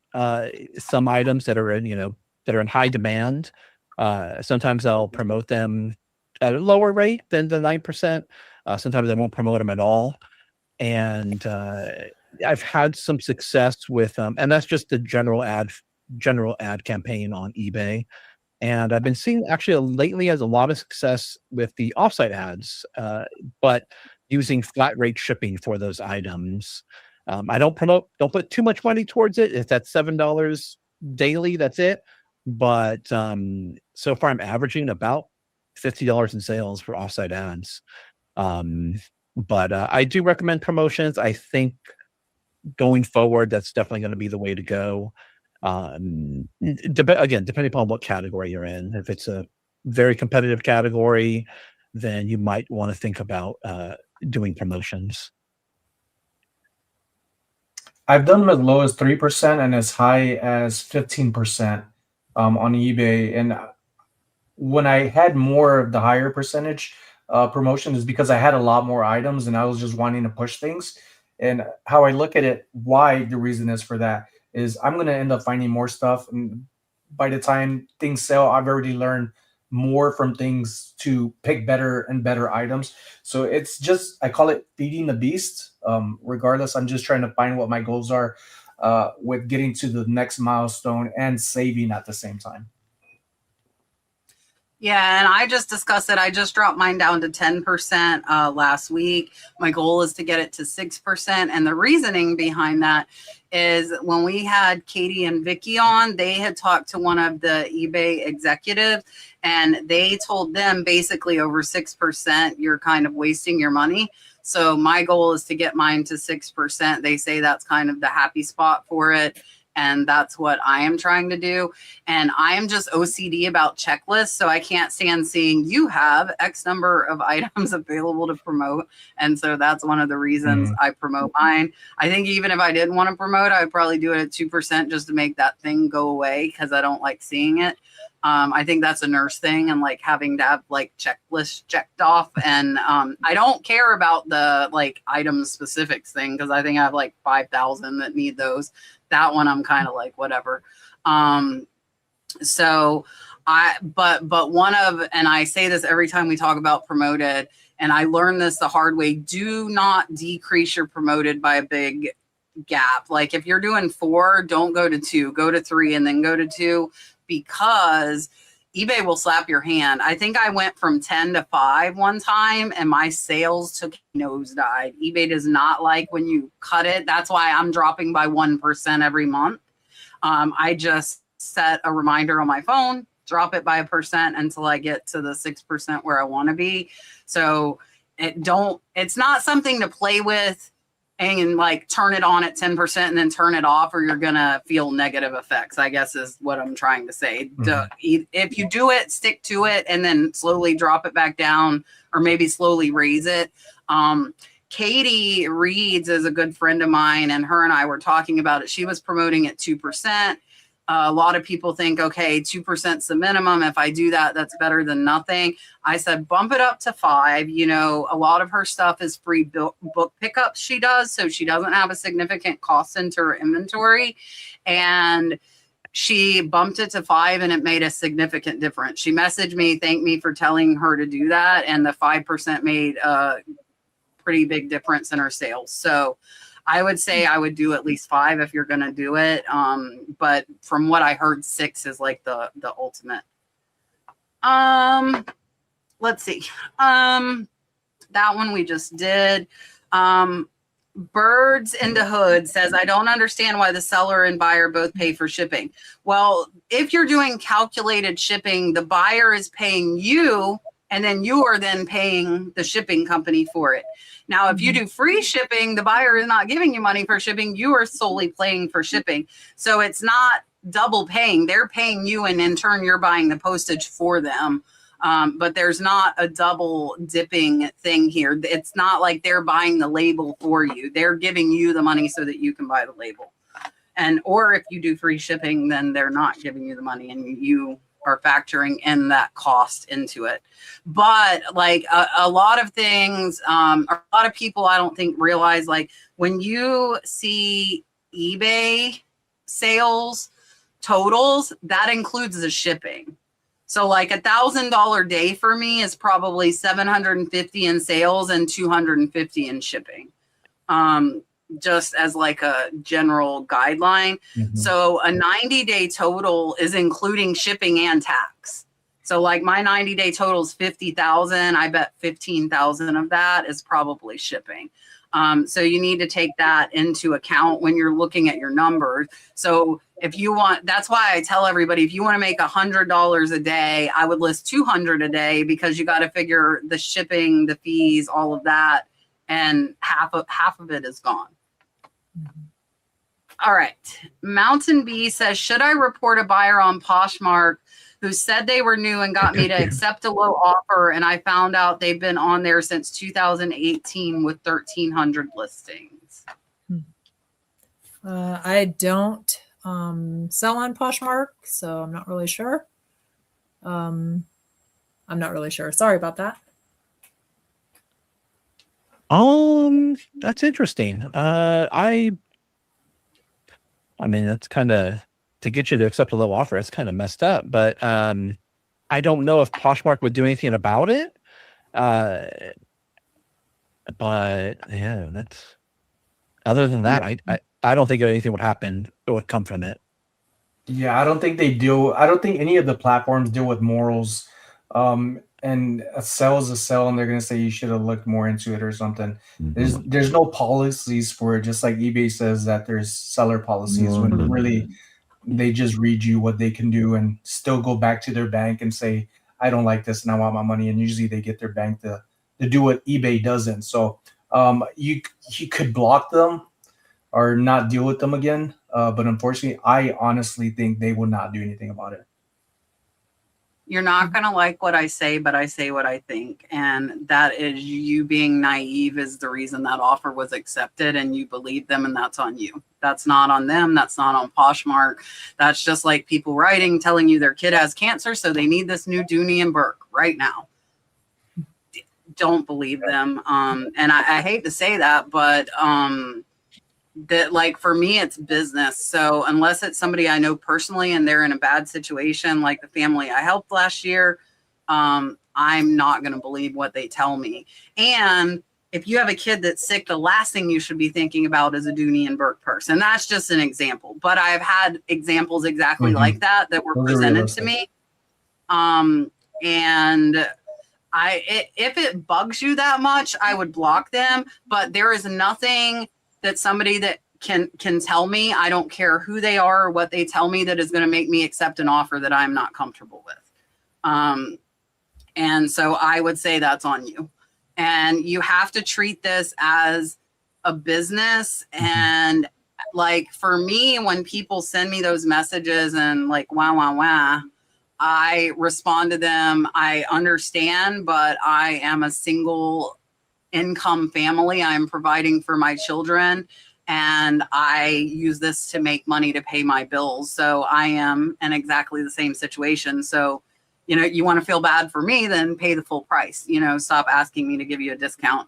Some items that are in high demand. Sometimes I'll promote them at a lower rate than the 9%. Sometimes I won't promote them at all. And I've had some success with and that's just the general ad campaign on eBay. And I've been seeing actually lately as a lot of success with the offsite ads, but using flat rate shipping for those items. I don't put too much money towards it. If that's $7 daily, that's it. But so far I'm averaging about $50 in sales for offsite ads. But I do recommend promotions. I think going forward, that's definitely going to be the way to go. Again, depending upon what category you're in. If it's a very competitive category, then you might want to think about doing promotions. I've done them as low as 3% and as high as 15% on eBay. And when I had more of the higher percentage promotion is because I had a lot more items and I was just wanting to push things. And how I look at it, why the reason is for that is I'm going to end up finding more stuff. And by the time things sell, I've already learned more from things to pick better and better items. So it's just, I call it feeding the beast. Regardless, I'm just trying to find what my goals are with getting to the next milestone and saving at the same time. Yeah, and I just discussed it. I just dropped mine down to 10% last week. My goal is to get it to 6%. And the reasoning behind that is when we had Katie and Vicky on, they had talked to one of the eBay executives, and they told them basically over 6%, you're kind of wasting your money. So my goal is to get mine to 6%. They say that's kind of the happy spot for it. And that's what I am trying to do. And I am just OCD about checklists. So I can't stand seeing you have X number of items available to promote. And so that's one of the reasons I promote mine. I think even if I didn't want to promote, I'd probably do it at 2% just to make that thing go away because I don't like seeing it. I think that's a nurse thing and like having to have like checklists checked off. And I don't care about the like item specifics thing because I think I have like 5,000 that need those. That one I'm kind of like whatever. So but one of, and I say this every time we talk about promoted, and I learned this the hard way, do not decrease your promoted by a big gap. Like if you're doing 4, don't go to 2, go to 3 and then go to 2 because eBay will slap your hand. I think I went from 10 to 5 one time and my sales took nosedive. eBay does not like when you cut it. That's why I'm dropping by 1% every month. I just set a reminder on my phone, drop it by 1% until I get to the 6% where I want to be. So it's not something to play with and like turn it on at 10% and then turn it off, or you're gonna feel negative effects, I guess is what I'm trying to say. If you do it, stick to it, and then slowly drop it back down, or maybe slowly raise it. Katie Reeds is a good friend of mine, and her and I were talking about it. She was promoting at 2%. A lot of people think, okay, 2% is the minimum. If I do that, that's better than nothing. I said, bump it up to 5. You know, a lot of her stuff is free book pickups she does, so she doesn't have a significant cost into her inventory. And she bumped it to 5, and it made a significant difference. She messaged me, thanked me for telling her to do that, and the 5% made a pretty big difference in her sales. So I would say I would do at least 5 if you're going to do it. But from what I heard, 6 is like the ultimate. Let's see. That one we just did. Birds into Hood says, I don't understand why the seller and buyer both pay for shipping. Well, if you're doing calculated shipping, the buyer is paying you, and then you are then paying the shipping company for it. Now, if you do free shipping, the buyer is not giving you money for shipping. You are solely paying for shipping. So it's not double paying. They're paying you, and in turn, you're buying the postage for them. But there's not a double dipping thing here. It's not like they're buying the label for you. They're giving you the money so that you can buy the label. Or if you do free shipping, then they're not giving you the money, and you are factoring in that cost into it. But like a lot of things, a lot of people I don't think realize, like when you see eBay sales totals, that includes the shipping. So like $1,000 day for me is probably 750 in sales and 250 in shipping. Just as like a general guideline. So a 90-day total is including shipping and tax. So like my 90-day total is 50,000. I bet 15,000 of that is probably shipping. So you need to take that into account when you're looking at your numbers. So if you want, that's why I tell everybody, if you want to make $100 a day, I would list 200 a day, because you got to figure the shipping, the fees, all of that, and half of it is gone. All right. Mountain Bee says, should I report a buyer on Poshmark who said they were new and got me to accept a low offer, and I found out they've been on there since 2018 with 1,300 listings? I don't sell on Poshmark, so I'm not really sure. Sorry about that. That's interesting. I mean, that's kind of, to get you to accept a low offer, it's kind of messed up, but I don't know if Poshmark would do anything about it. But yeah, that's, other than that, I don't think anything would happen that would come from it. Yeah, I don't think they do. I don't think any of the platforms deal with morals. And a sell is a sell, and they're gonna say you should have looked more into it or something. There's no policies for it, just like eBay says that there's seller policies, when really they just read you what they can do and still go back to their bank and say, I don't like this and I want my money. And usually they get their bank to do what eBay doesn't. So you could block them or not deal with them again. But unfortunately, I honestly think they will not do anything about it. You're not going to like what I say, but I say what I think. And that is, you being naive is the reason that offer was accepted, and you believe them, and that's on you. That's not on them. That's not on Poshmark. That's just like people writing, telling you their kid has cancer, so they need this new Dooney and Burke right now. Don't believe them. And I hate to say that, but that, like, for me, it's business. So unless it's somebody I know personally and they're in a bad situation, like the family I helped last year, I'm not going to believe what they tell me. And if you have a kid that's sick, the last thing you should be thinking about is a Dooney and Burke purse. And that's just an example. But I've had examples exactly like that were presented to me. And if it bugs you that much, I would block them. But there is nothing that somebody that can tell me, I don't care who they are or what they tell me, that is going to make me accept an offer that I'm not comfortable with. And so I would say that's on you. And you have to treat this as a business. And like for me, when people send me those messages and like, wow, I respond to them. I understand, but I am a single income family. I'm providing for my children, and I use this to make money to pay my bills. So I am in exactly the same situation. So, you know, you want to feel bad for me, then pay the full price, you know, stop asking me to give you a discount.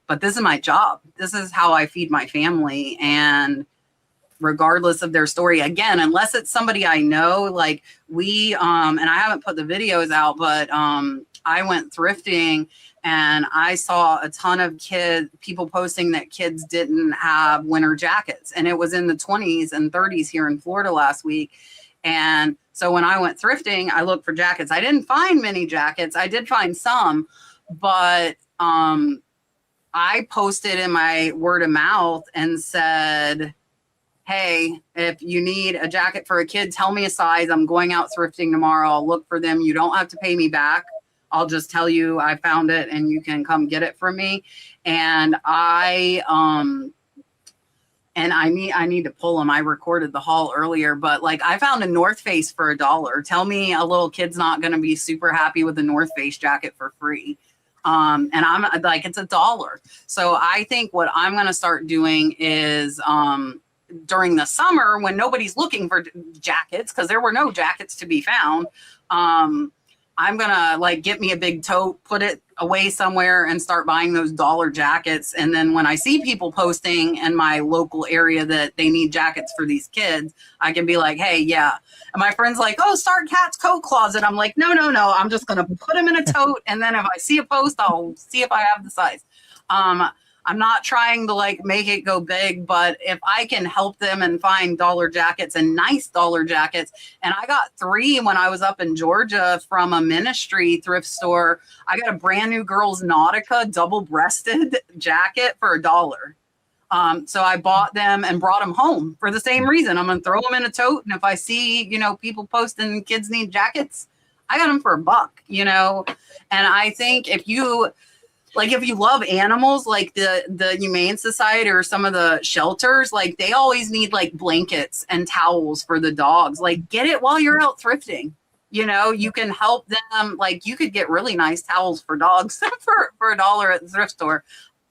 But this is my job. This is how I feed my family. And regardless of their story, again, unless it's somebody I know, like we, and I haven't put the videos out, but I went thrifting and I saw a ton of people posting that kids didn't have winter jackets. And it was in the 20s and 30s here in Florida last week. And so when I went thrifting, I looked for jackets. I didn't find many jackets. I did find some, but I posted in my word of mouth and said, hey, if you need a jacket for a kid, tell me a size. I'm going out thrifting tomorrow. I'll look for them. You don't have to pay me back. I'll just tell you I found it and you can come get it from me. And I need to pull them. I recorded the haul earlier, but like I found a North Face for $1. Tell me a little kid's not going to be super happy with a North Face jacket for free. And I'm like, it's $1. So I think what I'm going to start doing is, during the summer when nobody's looking for jackets, because there were no jackets to be found, I'm gonna like get me a big tote, put it away somewhere and start buying those dollar jackets. And then when I see people posting in my local area that they need jackets for these kids, I can be like, hey, yeah. And my friend's like, oh, start Kat's coat closet. I'm like, no. I'm just going to put them in a tote. And then if I see a post, I'll see if I have the size. I'm not trying to like make it go big, but if I can help them and find dollar jackets and nice dollar jackets. And I got 3 when I was up in Georgia from a ministry thrift store. I got a brand new girls Nautica double-breasted jacket for $1. So I bought them and brought them home for the same reason. I'm going to throw them in a tote. And if I see, you know, people posting kids need jackets, I got them for $1, you know? And I think if you love animals, like the Humane Society or some of the shelters, like they always need like blankets and towels for the dogs. Like get it while you're out thrifting. You know, you can help them. Like you could get really nice towels for dogs for $1 at the thrift store.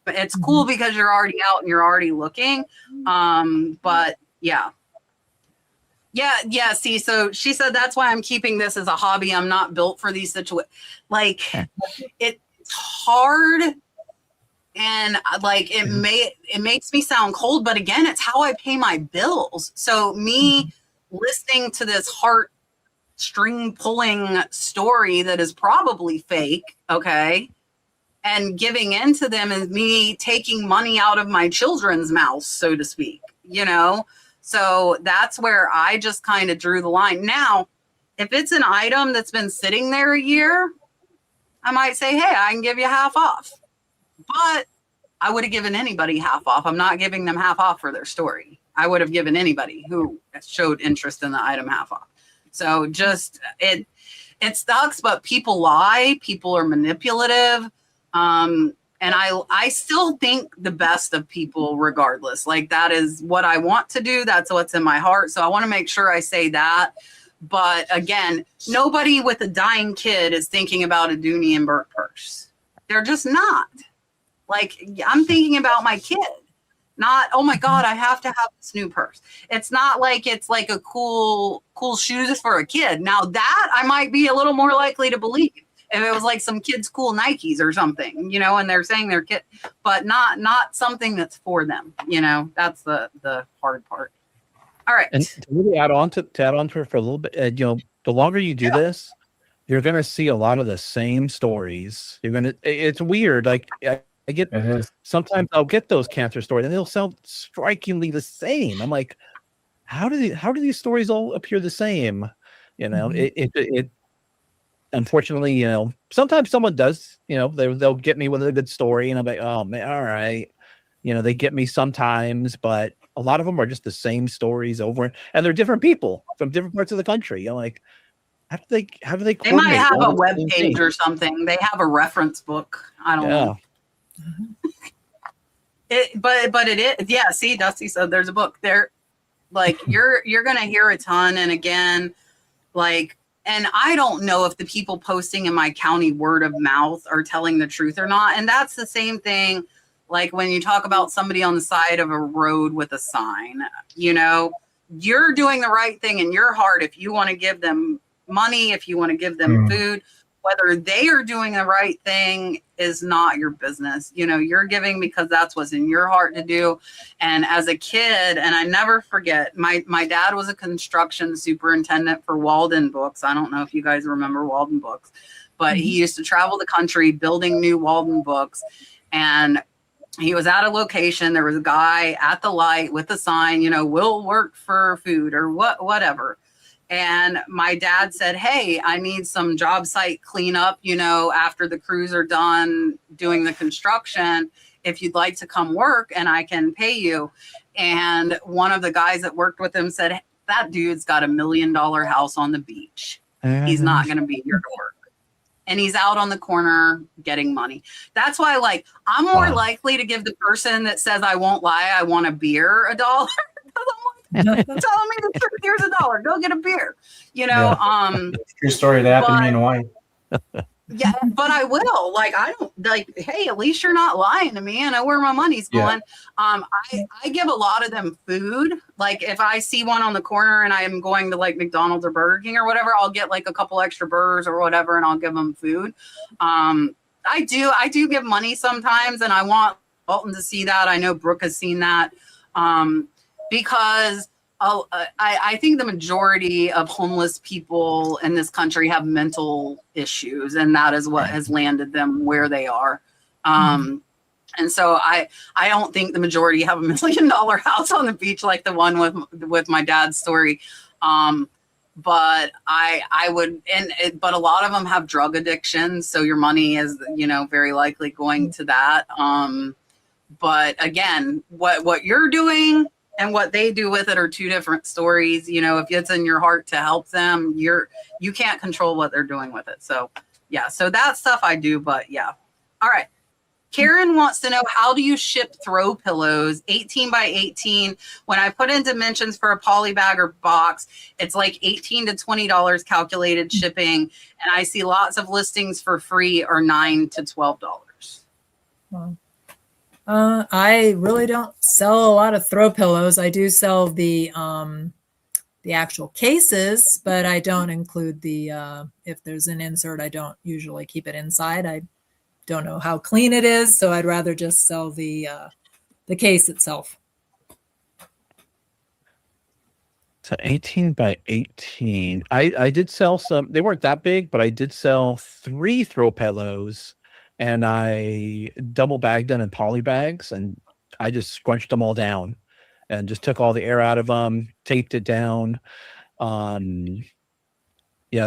But it's cool because you're already out and you're already looking. But yeah. See, so she said, that's why I'm keeping this as a hobby. I'm not built for these situations. Like it's hard. And like, it makes me sound cold, but again, it's how I pay my bills. So me listening to this heartstring pulling story that is probably fake. Okay. And giving into them is me taking money out of my children's mouths, so to speak, you know? So that's where I just kind of drew the line. Now, if it's an item that's been sitting there a year, I might say, hey, I can give you half off. But I would have given anybody half off. I'm not giving them half off for their story. I would have given anybody who showed interest in the item half off. So just, it sucks, but people lie. People are manipulative. And I still think the best of people regardless. Like that is what I want to do. That's what's in my heart. So I want to make sure I say that. But again, nobody with a dying kid is thinking about a Dooney and Burke purse. They're just not. Like I'm thinking about my kid, not, oh my God, I have to have this new purse. It's not like it's like a cool shoes for a kid. Now that I might be a little more likely to believe. If it was like some kids' cool Nikes or something, you know, and they're saying they're kid, but not something that's for them, you know, that's the hard part. All right. And to really add on to her for a little bit, you know, the longer you do this, you're going to see a lot of the same stories. It's weird. Like I get, sometimes I'll get those cancer stories and they'll sound strikingly the same. I'm like, how do these stories all appear the same? You know, it unfortunately, you know, sometimes someone does, you know, they'll get me with a good story and I'm like, oh man, all right. You know, they get me sometimes, but a lot of them are just the same stories over, and they're different people from different parts of the country. You know, like how do they They might have a web page or something. They have a reference book. I don't know. But it is, yeah. See, Dusty said there's a book there. Like you're gonna hear a ton, and again, like, and I don't know if the people posting in my county word of mouth are telling the truth or not. And that's the same thing. Like when you talk about somebody on the side of a road with a sign, you know, you're doing the right thing in your heart. If you want to give them money, if you want to give them food, whether they are doing the right thing is not your business. You know, you're giving because that's what's in your heart to do. And as a kid, and I never forget, my dad was a construction superintendent for Walden Books. I don't know if you guys remember Walden Books, but he used to travel the country building new Walden Books. And he was at a location. There was a guy at the light with a sign, you know, we'll work for food or whatever. And my dad said, hey, I need some job site cleanup, you know, after the crews are done doing the construction, if you'd like to come work and I can pay you. And one of the guys that worked with him said, that dude's got $1 million house on the beach. He's not going to be here to work. And he's out on the corner getting money. That's why, like, I'm more likely to give the person that says, I won't lie, I want a beer, $1. Tell me the truth. Here's $1. Go get a beer. You know, True story. That happened to me in Hawaii. Yeah, but I will. Like, I don't like, hey, at least you're not lying to me. I know where my money's going. I give a lot of them food. Like if I see one on the corner and I am going to like McDonald's or Burger King or whatever, I'll get like a couple extra burgers or whatever, and I'll give them food. I do give money sometimes, and I want Alton to see that. I know Brooke has seen that. Because I think the majority of homeless people in this country have mental issues, and that is what has landed them where they are. And so I don't think the majority have $1 million house on the beach like the one with my dad's story. But I would, but a lot of them have drug addictions, so your money is, you know, very likely going to that. But again, what you're doing and what they do with it are two different stories. You know, if it's in your heart to help them, you can't control what they're doing with it. So yeah, so that stuff I do, but yeah. All right. Karen wants to know, how do you ship throw pillows 18 by 18? When I put in dimensions for a poly bag or box, it's like $18 to $20 calculated shipping. And I see lots of listings for free or $9 to $12. Wow. I really don't sell a lot of throw pillows. I do sell the actual cases, but I don't include the, if there's an insert, I don't usually keep it inside. I don't know how clean it is, so I'd rather just sell the case itself. So 18 by 18. I did sell some. They weren't that big, but I did sell 3 throw pillows. And I double bagged them in poly bags, and I just scrunched them all down and just took all the air out of them, taped it down. Yeah,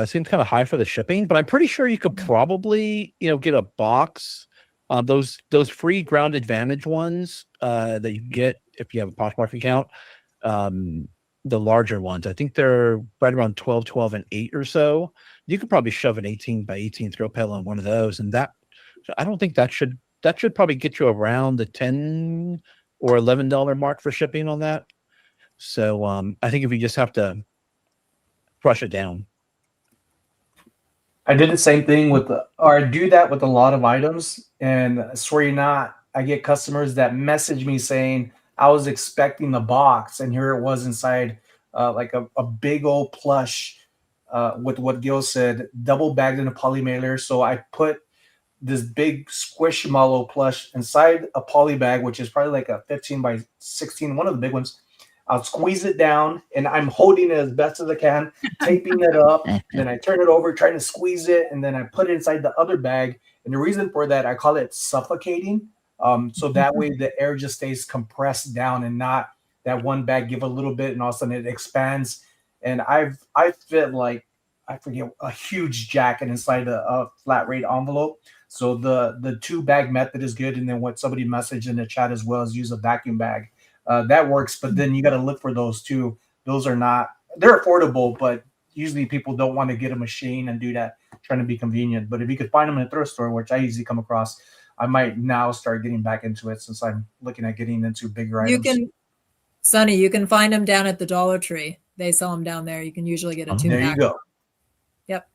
it seems kind of high for the shipping, but I'm pretty sure you could probably, you know, get a box. Those free Ground Advantage ones that you get if you have a Poshmark account. The larger ones, I think they're right around 12 and 8 or so. You could probably shove an 18 by 18 throw pillow in one of those, and that, I don't think that should probably get you around the $10 or $11 mark for shipping on that. So I think if you just have to brush it down. I did the same thing or I do that with a lot of items, and I swear you not, I get customers that message me saying I was expecting the box, and here it was inside like a big old plush with what Gil said, double bagged in a poly mailer. So I put this big squishmallow plush inside a poly bag, which is probably like a 15 by 16, one of the big ones. I'll squeeze it down, and I'm holding it as best as I can, taping it up. Then I turn it over, trying to squeeze it, and then I put it inside the other bag. And the reason for that, I call it suffocating. So that way the air just stays compressed down, and not that one bag give a little bit and all of a sudden it expands. And I fit like, I forget, a huge jacket inside a flat rate envelope. So the 2 bag method is good. And then what somebody messaged in the chat as well is use a vacuum bag. That works, but then you got to look for those too. Those are not, they're affordable, but usually people don't want to get a machine and do that, trying to be convenient. But if you could find them in a thrift store, which I usually come across, I might now start getting back into it since I'm looking at getting into bigger You items. can, Sonny, you can find them down at the Dollar Tree. They sell them down there. You can usually get a 2-pack. There you go. Yep.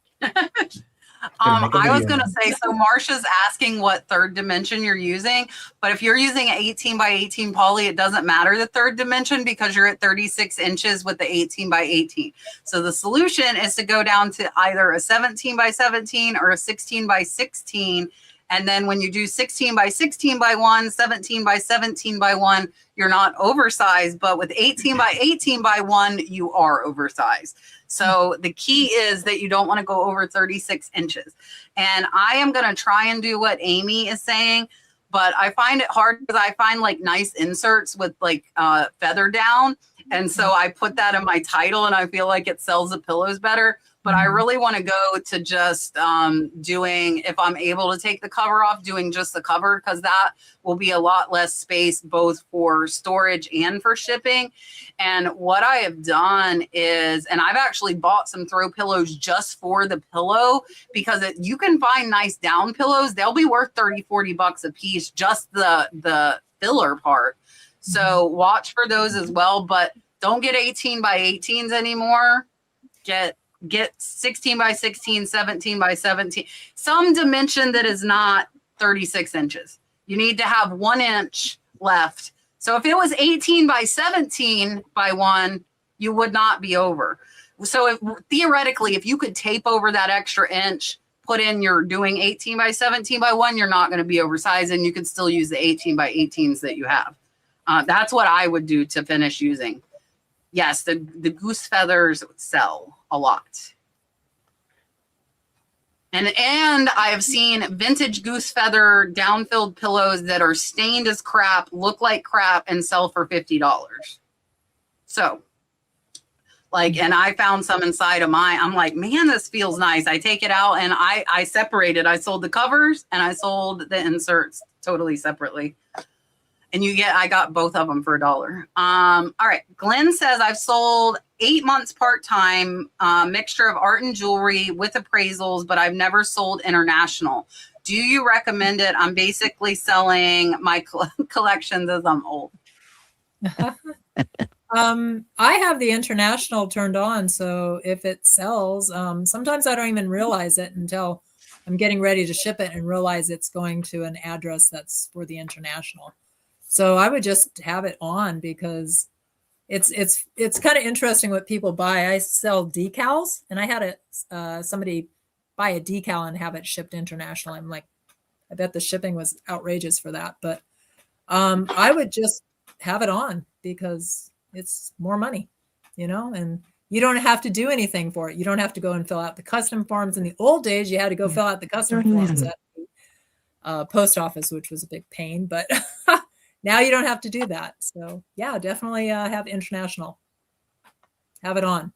I was going to say, so Marsha's asking what third dimension you're using, but if you're using an 18 by 18 poly, it doesn't matter the third dimension because you're at 36 inches with the 18 by 18. So the solution is to go down to either a 17 by 17 or a 16 by 16. And then when you do 16 by 16 by 1, 17 by 17 by 1, you're not oversized. But with 18 by 18 by 1, you are oversized. So the key is that you don't want to go over 36 inches. And I am going to try and do what Amy is saying, but I find it hard because I find like nice inserts with like feather down. And so I put that in my title and I feel like it sells the pillows better. But I really want to go to just doing, if I'm able to take the cover off, doing just the cover, because that will be a lot less space both for storage and for shipping. And what I have done is, and I've actually bought some throw pillows just for the pillow, because you can find nice down pillows. They'll be worth 30, 40 bucks a piece, just the filler part. So watch for those as well, but don't get 18 by 18s anymore. Get 16 by 16, 17 by 17, some dimension that is not 36 inches. You need to have 1 inch left. So if it was 18 by 17 by 1, you would not be over. So theoretically, if you could tape over that extra inch, put in you're doing 18 by 17 by 1, you're not going to be oversized, and you can still use the 18 by 18s that you have. That's what I would do to finish using. Yes, the goose feathers sell a lot. And I have seen vintage goose feather down-filled pillows that are stained as crap, look like crap, and sell for $50. So, like, and I found some inside of mine. I'm like, man, this feels nice. I take it out and I separated. I sold the covers and I sold the inserts totally separately. And I got both of them for $1. All right. Glenn says, I've sold 8 months part-time, mixture of art and jewelry with appraisals, but I've never sold international. Do you recommend it? I'm basically selling my collections as I'm old. I have the international turned on. So if it sells, sometimes I don't even realize it until I'm getting ready to ship it and realize it's going to an address that's for the international. So I would just have it on because it's kind of interesting what people buy. I sell decals, and I had somebody buy a decal and have it shipped international. I'm like, I bet the shipping was outrageous for that. But I would just have it on because it's more money, and you don't have to do anything for it. You don't have to go and fill out the custom forms. In the old days, you had to go fill out the custom forms at the post office, which was a big pain, but now you don't have to do that. So yeah, definitely have international. Have it on.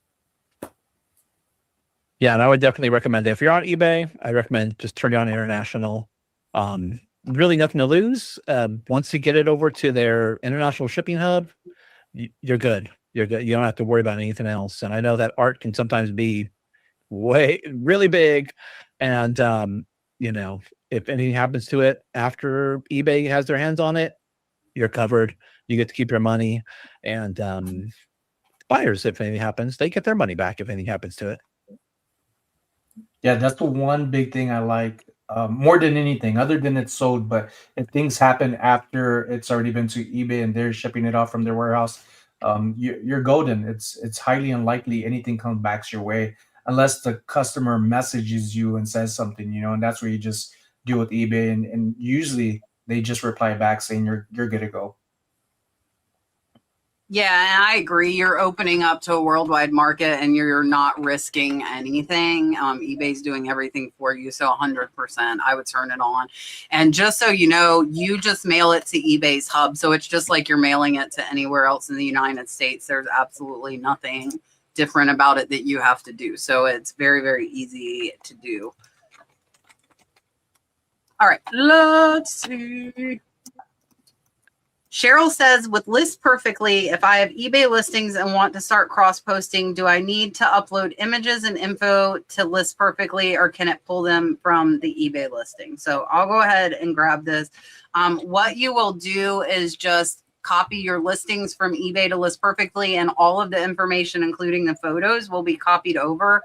Yeah, and I would definitely recommend it. If you're on eBay, I recommend just turning on international. Really nothing to lose. Once you get it over to their international shipping hub, you're good. You're good. You don't have to worry about anything else. And I know that art can sometimes be really big. And, if anything happens to it after eBay has their hands on it, you're covered. You get to keep your money. And buyers, if anything happens, they get their money back if anything happens to it. Yeah, that's the one big thing I like more than anything, other than it's sold. But if things happen after it's already been to eBay and they're shipping it off from their warehouse, you're golden. It's highly unlikely anything comes back your way unless the customer messages you and says something, and that's where you just deal with eBay, and usually they just reply back saying you're good to go. Yeah, and I agree. You're opening up to a worldwide market and you're not risking anything. eBay's doing everything for you. So 100%, I would turn it on. And just so you know, you just mail it to eBay's hub. So it's just like you're mailing it to anywhere else in the United States. There's absolutely nothing different about it that you have to do. So it's very, very easy to do. All right, let's see. Cheryl says, with List Perfectly, if I have eBay listings and want to start cross-posting, do I need to upload images and info to List Perfectly, or can it pull them from the eBay listing? So I'll go ahead and grab this. What you will do is just copy your listings from eBay to List Perfectly, and all of the information, including the photos, will be copied over.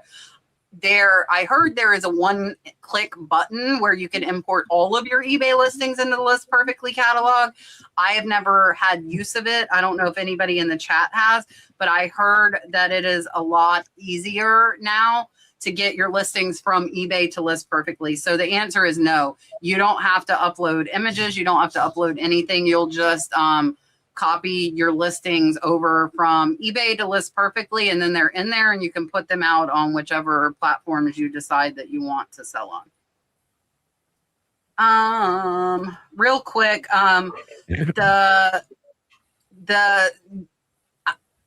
I heard there is a one-click button where you can import all of your eBay listings into the List Perfectly catalog. I have never had use of it. I don't know if anybody in the chat has, but I heard that it is a lot easier now to get your listings from eBay to List Perfectly. So the answer is no. You don't have to upload images. You don't have to upload anything. You'll just copy your listings over from eBay to List Perfectly, and then they're in there, and you can put them out on whichever platforms you decide that you want to sell on. Real quick,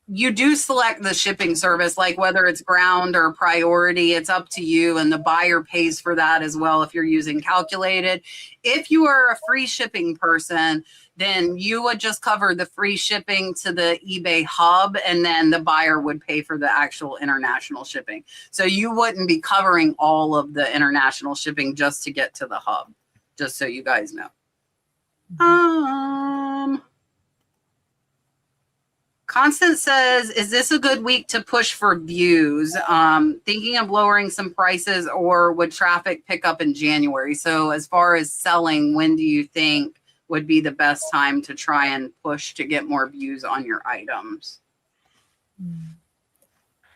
you do select the shipping service, like whether it's ground or priority, it's up to you, and the buyer pays for that as well if you're using calculated. If you are a free shipping person, then you would just cover the free shipping to the eBay hub, and then the buyer would pay for the actual international shipping. So you wouldn't be covering all of the international shipping just to get to the hub, just so you guys know. Constance says, is this a good week to push for views? Thinking of lowering some prices, or would traffic pick up in January? So as far as selling, when do you think would be the best time to try and push to get more views on your items?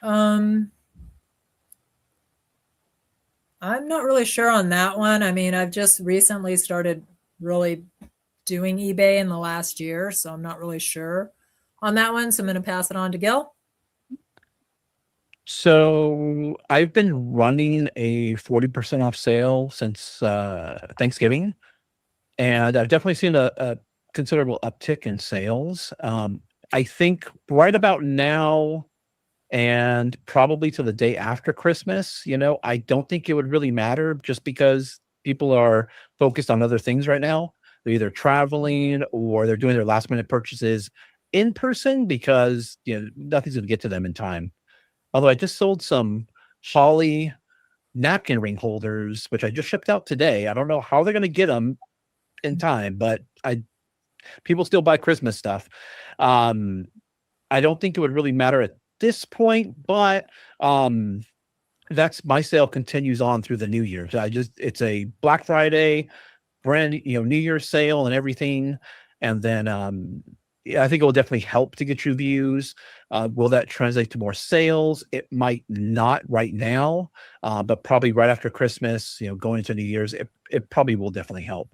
I'm not really sure on that one. I mean, I've just recently started really doing eBay in the last year, so I'm not really sure on that one. So I'm going to pass it on to Gil. So I've been running a 40% off sale since Thanksgiving, and I've definitely seen a considerable uptick in sales. I think right about now, and probably to the day after Christmas, I don't think it would really matter, just because people are focused on other things right now. They're either traveling or they're doing their last minute purchases in person, because nothing's going to get to them in time. Although I just sold some Holly napkin ring holders, which I just shipped out today. I don't know how they're going to get them in time, but people still buy Christmas stuff. I don't think it would really matter at this point, but that's my sale continues on through the New Year. So it's a Black Friday brand, New Year's sale and everything. And then I think it will definitely help to get you views. Will that translate to more sales? It might not right now, but probably right after Christmas, going into New Year's, it probably will definitely help.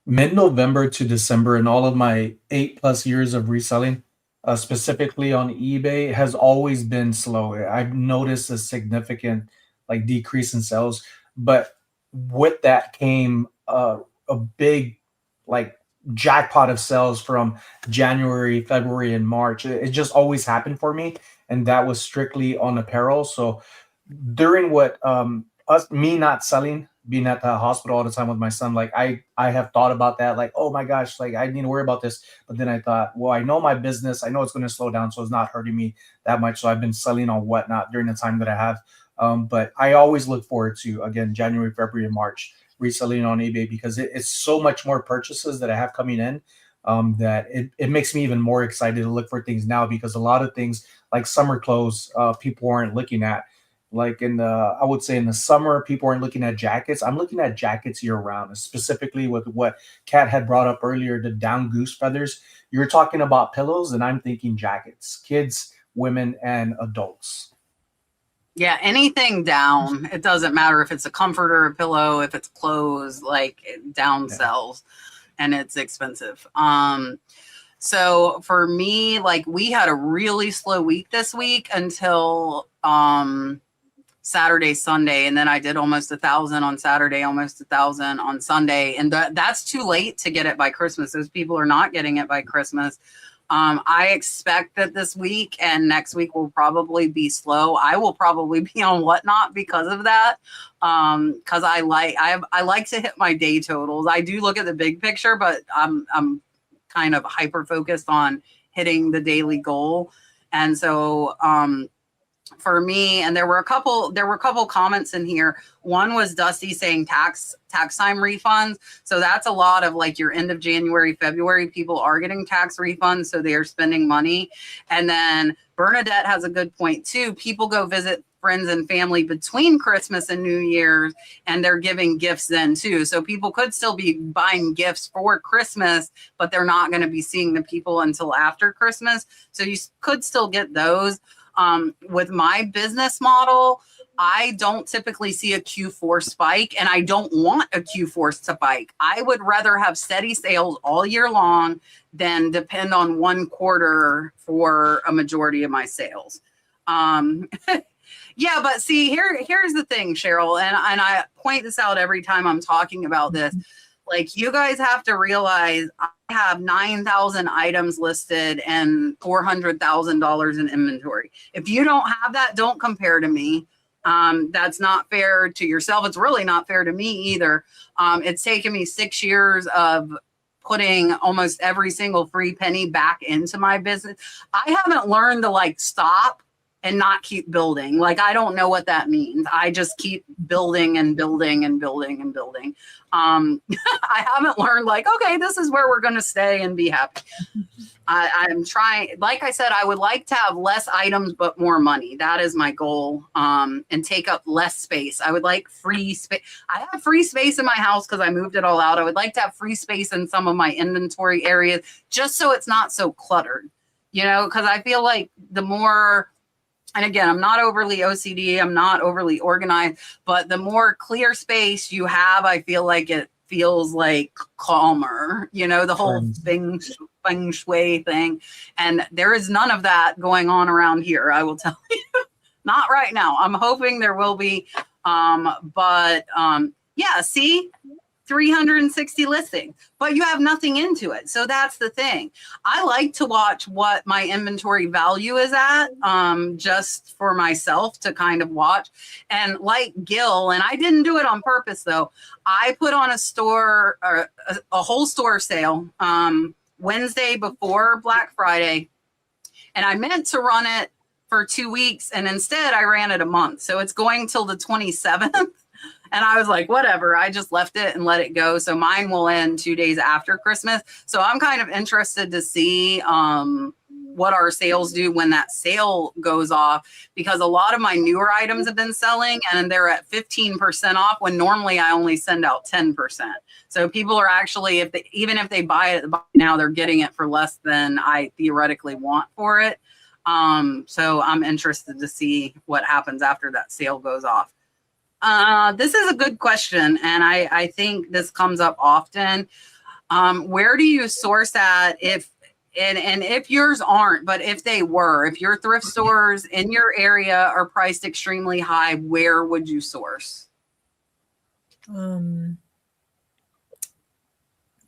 Mid-November to December, in all of my 8+ years of reselling, specifically on eBay, has always been slow. I've noticed a significant decrease in sales, but with that came a big jackpot of sales from January, February, and March. It just always happened for me, and that was strictly on apparel. So during me not selling, being at the hospital all the time with my son, I have thought about that, oh my gosh, I need to worry about this. But then I thought, well, I know my business, I know it's going to slow down, so it's not hurting me that much. So I've been selling on Whatnot during the time that I have. But I always look forward to, again, January, February, and March reselling on eBay, because it's so much more purchases that I have coming in, that it makes me even more excited to look for things now, because a lot of things like summer clothes, people aren't looking at. I would say in the summer, people aren't looking at jackets. I'm looking at jackets year round, specifically with what Kat had brought up earlier, the down goose feathers. You're talking about pillows, and I'm thinking jackets, kids, women, and adults. Yeah, anything down. It doesn't matter if it's a comforter, a pillow, if it's clothes, down sells, and it's expensive. So for me, we had a really slow week this week until Saturday, Sunday, and then I did almost 1,000 on Saturday, almost 1,000 on Sunday, and that's too late to get it by Christmas. Those people are not getting it by Christmas. I expect that this week and next week will probably be slow. I will probably be on Whatnot because of that. Because I like to hit my day totals. I do look at the big picture, but I'm kind of hyper focused on hitting the daily goal. And so for me, and there were a couple comments in here. One was Dusty saying tax time refunds. So that's a lot of like your end of January, February, people are getting tax refunds, so they are spending money. And then Bernadette has a good point too. People go visit friends and family between Christmas and New Year's, and they're giving gifts then too. So people could still be buying gifts for Christmas, but they're not going to be seeing the people until after Christmas. So you could still get those. With my business model, I don't typically see a Q4 spike, and I don't want a Q4 spike. I would rather have steady sales all year long than depend on one quarter for a majority of my sales. Yeah, but see, here's the thing, Cheryl, and I point this out every time I'm talking about this. Like, you guys have to realize I have 9,000 items listed and $400,000 in inventory. If you don't have that, don't compare to me. That's not fair to yourself. It's really not fair to me either. It's taken me 6 years of putting almost every single free penny back into my business. I haven't learned to like stop and not keep building. Like, I don't know what that means. I just keep building and building and building and building. I haven't learned like, okay, this is where we're going to stay and be happy. I'm trying, like I said, I would like to have less items, but more money. That is my goal. And take up less space. I would like free space. I have free space in my house because I moved it all out. I would like to have free space in some of my inventory areas, just so it's not so cluttered, you know, because I feel like the more, and again, I'm not overly OCD, I'm not overly organized, but the more clear space you have, I feel like it feels like calmer, you know, the whole feng shui thing. And there is none of that going on around here, I will tell you. Not right now. I'm hoping there will be. Yeah, see, 360 listings, but you have nothing into it. So that's the thing. I like to watch what my inventory value is at, just for myself to kind of watch. And like Gil, and I didn't do it on purpose though, I put on a store, or a whole store sale, Wednesday before Black Friday. And I meant to run it for 2 weeks, and instead I ran it a month. So it's going till the 27th. And I was like, whatever, I just left it and let it go. So mine will end 2 days after Christmas. So I'm kind of interested to see what our sales do when that sale goes off, because a lot of my newer items have been selling and they're at 15% off when normally I only send out 10%. So people are actually, even if they buy it now, they're getting it for less than I theoretically want for it. So I'm interested to see what happens after that sale goes off. This is a good question, and I think this comes up often. Where do you source at if yours aren't, but if they were, if your thrift stores in your area are priced extremely high, where would you source?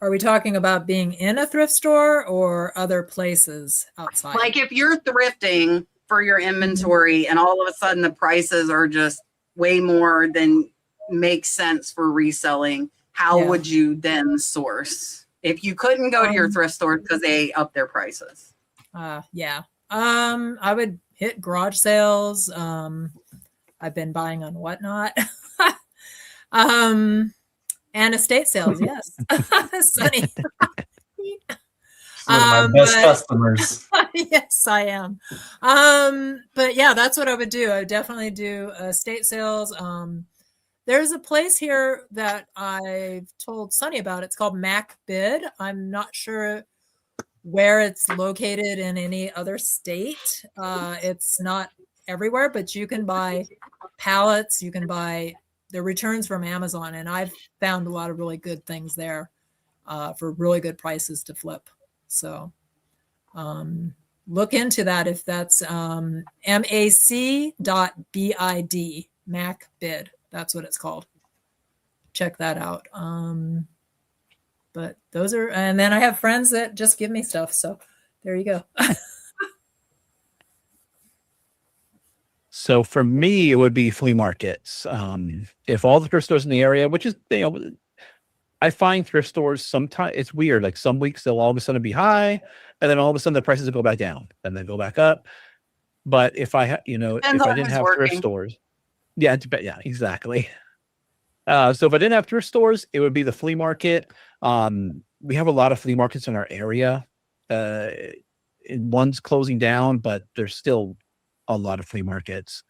Are we talking about being in a thrift store or other places outside? Like if you're thrifting for your inventory and all of a sudden the prices are just way more than makes sense for reselling, how would you then source if you couldn't go to your thrift store because they up their prices? I would hit garage sales. I've been buying on Whatnot. And estate sales, yes. Sonny. One of my best customers. Yes, I am. But yeah, that's what I would do. I would definitely do estate sales. There's a place here that I've told Sonny about. It's called Mac Bid. I'm not sure where it's located in any other state. It's not everywhere, but you can buy pallets. You can buy the returns from Amazon, and I've found a lot of really good things there for really good prices to flip. So look into that if that's mac.bid, Mac Bid. That's what it's called. Check that out. But those are, and then I have friends that just give me stuff. So there you go. So for me, it would be flea markets. If all the thrift stores in the area, which is, I find thrift stores sometimes it's weird. Like some weeks they'll all of a sudden be high, and then all of a sudden the prices will go back down, and then go back up. But if I Depends if I on didn't who's have thrift working. stores, yeah, yeah, exactly. So if I didn't have thrift stores, it would be the flea market. We have a lot of flea markets in our area. Uh, one's closing down, but there's still a lot of flea markets.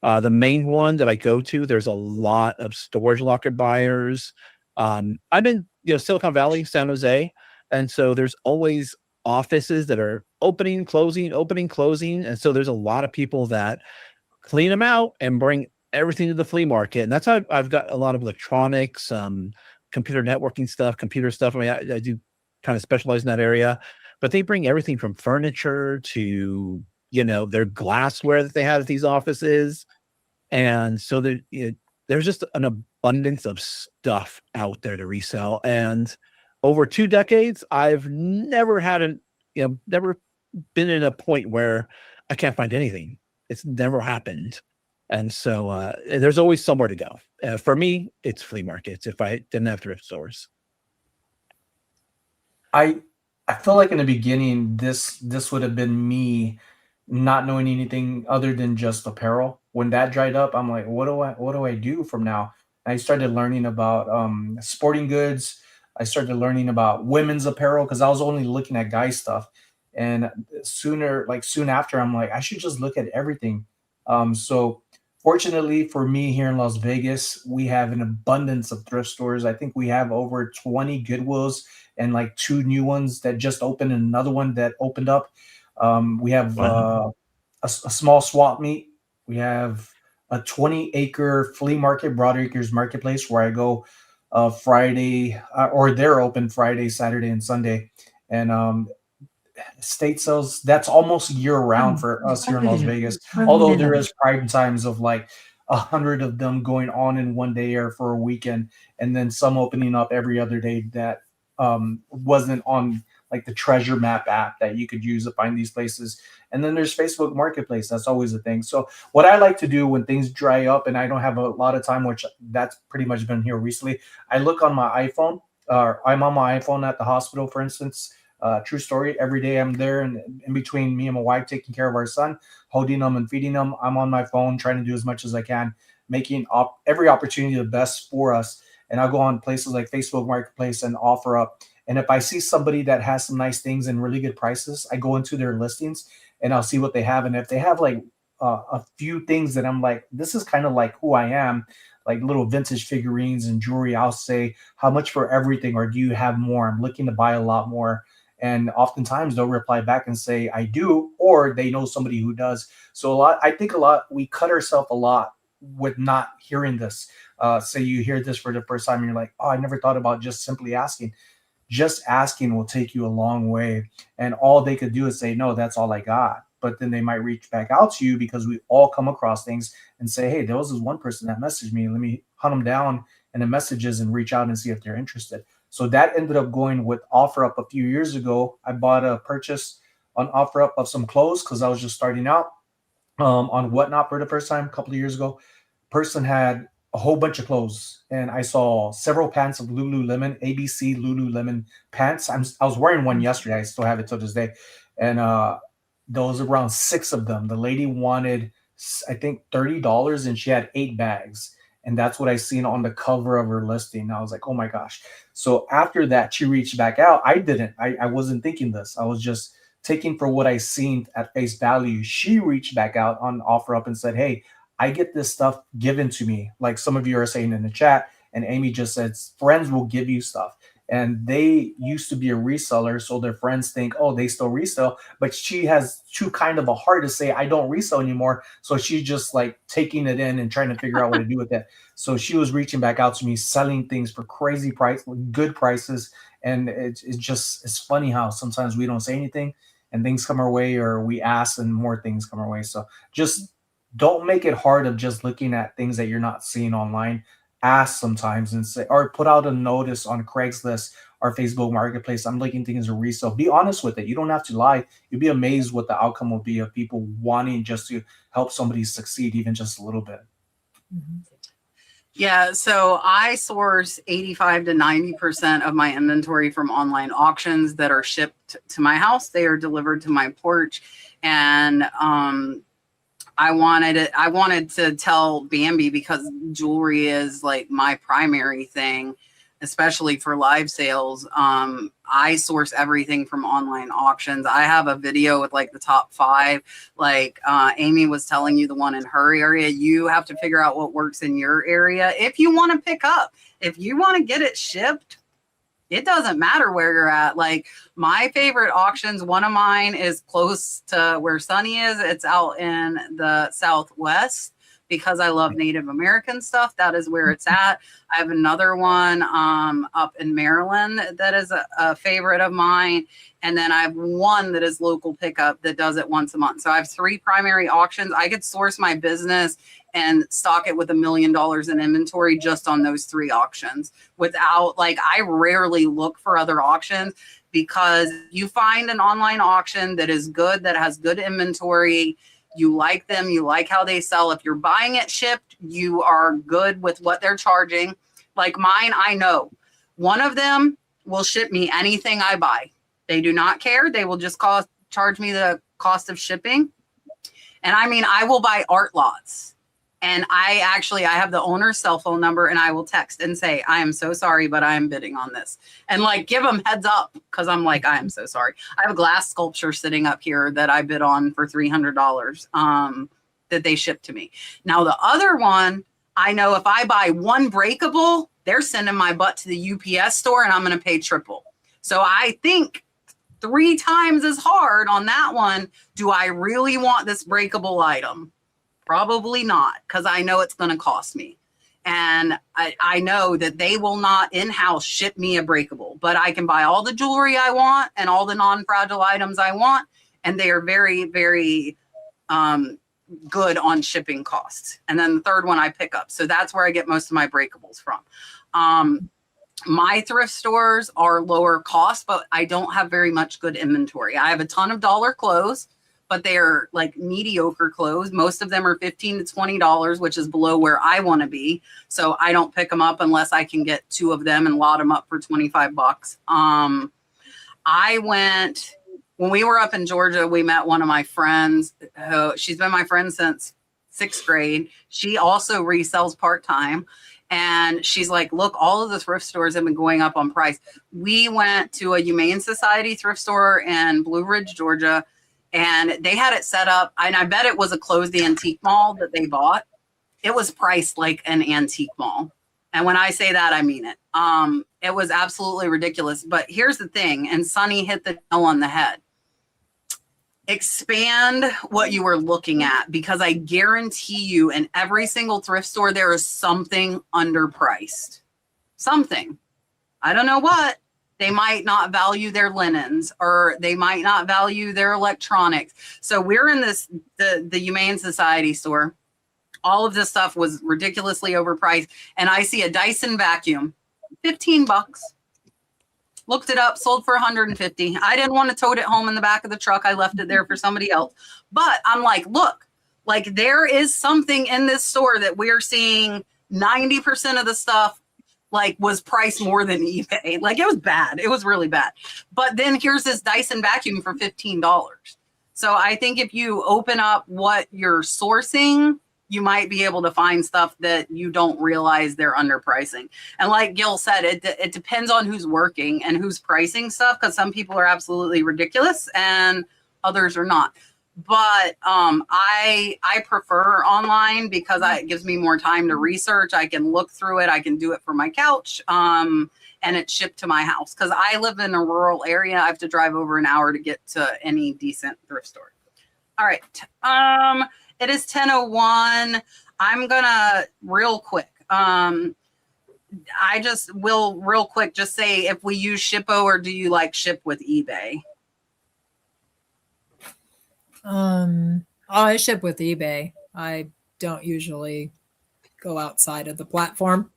The main one that I go to, there's a lot of storage locker buyers. I'm in Silicon Valley, San Jose, and so there's always offices that are opening, closing, and so there's a lot of people that clean them out and bring everything to the flea market. And that's how I've got a lot of electronics, computer networking stuff, computer stuff. I mean, I do kind of specialize in that area, but they bring everything from furniture to, their glassware that they have at these offices. And so there's just an abundance of stuff out there to resell. And over 2 decades, I've never had never been in a point where I can't find anything. It's never happened. And so there's always somewhere to go. For me, it's flea markets if I didn't have thrift stores. I feel like in the beginning this would have been me not knowing anything other than just apparel. When that dried up, I'm like, what do I do from now? And I started learning about sporting goods. I started learning about women's apparel because I was only looking at guy stuff. And soon after, I'm like, I should just look at everything. So fortunately for me here in Las Vegas, we have an abundance of thrift stores. I think we have over 20 Goodwills and like 2 new ones that just opened and another one that opened up. We have Wow. a small swap meet. We have a 20-acre flea market, Broad Acres Marketplace, where I go Friday, or they're open Friday, Saturday, and Sunday. And state sales, that's almost year round for us here in Las Vegas. Although there is prime times of like 100 of them going on in one day or for a weekend, and then some opening up every other day that wasn't on like the treasure map app that you could use to find these places. And then there's Facebook Marketplace. That's always a thing. So what I like to do when things dry up and I don't have a lot of time, which that's pretty much been here recently, I look on my iPhone. I'm on my iPhone at the hospital, for instance. True story. Every day I'm there, and in between me and my wife taking care of our son, holding him and feeding him, I'm on my phone trying to do as much as I can, making every opportunity the best for us. And I'll go on places like Facebook Marketplace and offer up. And if I see somebody that has some nice things and really good prices, I go into their listings and I'll see what they have. And if they have like a few things that I'm like, this is kind of like who I am, like little vintage figurines and jewelry, I'll say, how much for everything? Or do you have more? I'm looking to buy a lot more. And oftentimes they'll reply back and say, I do, or they know somebody who does. So I think we cut ourselves a lot with not hearing this. Say you hear this for the first time and you're like, oh, I never thought about just simply asking. Just asking will take you a long way. And all they could do is say, no, that's all I got. But then they might reach back out to you because we all come across things and say, hey, there was this one person that messaged me. Let me hunt them down in the messages and reach out and see if they're interested. So that ended up going with OfferUp a few years ago. I bought a purchase on OfferUp of some clothes because I was just starting out on Whatnot for the first time a couple of years ago. Person had a whole bunch of clothes, and I saw several pants of Lululemon, ABC Lululemon pants. I was wearing one yesterday. I still have it to this day. And there was around 6 of them. The lady wanted, I think, $30, and she had 8 bags. And that's what I seen on the cover of her listing. I was like, oh my gosh. So after that, she reached back out. I wasn't thinking this. I was just taking for what I seen at face value. She reached back out on OfferUp and said, hey, I get this stuff given to me. Like some of you are saying in the chat, and Amy just said, friends will give you stuff. And they used to be a reseller, so their friends think, oh, they still resell. But she has too kind of a heart to say, I don't resell anymore. So she's just like taking it in and trying to figure out what to do with it. So she was reaching back out to me, selling things for crazy price, good prices. And it's funny how sometimes we don't say anything and things come our way, or we ask and more things come our way. So just don't make it hard of just looking at things that you're not seeing online. Ask sometimes and say, or put out a notice on Craigslist or Facebook Marketplace. I'm looking things to resell. Be honest with it. You don't have to lie. You'll be amazed what the outcome will be of people wanting just to help somebody succeed, even just a little bit. Mm-hmm. Yeah, so I source 85 to 90% of my inventory from online auctions that are shipped to my house. They are delivered to my porch. And I wanted to tell Bambi, because jewelry is like my primary thing, especially for live sales. I source everything from online auctions. I have a video with like the top 5. Like Amy was telling you, the one in her area. You have to figure out what works in your area. If you want to pick up, if you want to get it shipped, it doesn't matter where you're at. Like my favorite auctions, one of mine is close to where Sonny is. It's out in the Southwest, because I love Native American stuff. That is where it's at. I have another one up in Maryland that is a favorite of mine. And then I have one that is local pickup that does it once a month. So I have 3 primary auctions. I could source my business and stock it with $1 million in inventory just on those 3 auctions without, like, I rarely look for other auctions, because you find an online auction that is good, that has good inventory. You like them, you like how they sell. If you're buying it shipped, you are good with what they're charging. Like mine, I know one of them will ship me anything I buy. They do not care. They will just charge me the cost of shipping. And I mean, I will buy art lots. And I have the owner's cell phone number, and I will text and say, I am so sorry, but I am bidding on this. And like give them heads up, because I'm like, I am so sorry. I have a glass sculpture sitting up here that I bid on for $300 that they shipped to me. Now, the other one, I know if I buy one breakable, they're sending my butt to the UPS store, and I'm going to pay triple. So I think 3 times as hard on that one. Do I really want this breakable item? Probably not, because I know it's going to cost me. And I know that they will not in-house ship me a breakable, but I can buy all the jewelry I want and all the non-fragile items I want. And they are very, very good on shipping costs. And then the third one I pick up. So that's where I get most of my breakables from. My thrift stores are lower cost, but I don't have very much good inventory. I have a ton of dollar clothes, but they're like mediocre clothes. Most of them are $15 to $20, which is below where I want to be. So I don't pick them up unless I can get 2 of them and lot them up for $25. When we were up in Georgia, we met one of my friends. She's been my friend since 6th grade. She also resells part-time. And she's like, look, all of the thrift stores have been going up on price. We went to a Humane Society thrift store in Blue Ridge, Georgia, and they had it set up. And I bet it was a closed antique mall that they bought. It was priced like an antique mall. And when I say that, I mean it. It was absolutely ridiculous. But here's the thing, and Sonny hit the nail on the head. Expand what you are looking at, because I guarantee you in every single thrift store, there is something underpriced. Something. I don't know what. They might not value their linens, or they might not value their electronics. So we're in the Humane Society store. All of this stuff was ridiculously overpriced. And I see a Dyson vacuum, $15. Looked it up, sold for $150. I didn't want to tote it home in the back of the truck. I left it there for somebody else. But I'm like, look, like there is something in this store that we're seeing 90% of the stuff like was priced more than eBay. Like it was bad. It was really bad. But then here's this Dyson vacuum for $15. So I think if you open up what you're sourcing, you might be able to find stuff that you don't realize they're underpricing. And like Gil said, it depends on who's working and who's pricing stuff, because some people are absolutely ridiculous and others are not. But I prefer online because it gives me more time to research. I can look through it. I can do it from my couch, and it's shipped to my house. Because I live in a rural area. I have to drive over an hour to get to any decent thrift store. All right. It is 10:01. I'm gonna real quick. I just will real quick just say if we use Shippo, or do you like ship with eBay? I ship with eBay. I don't usually go outside of the platform.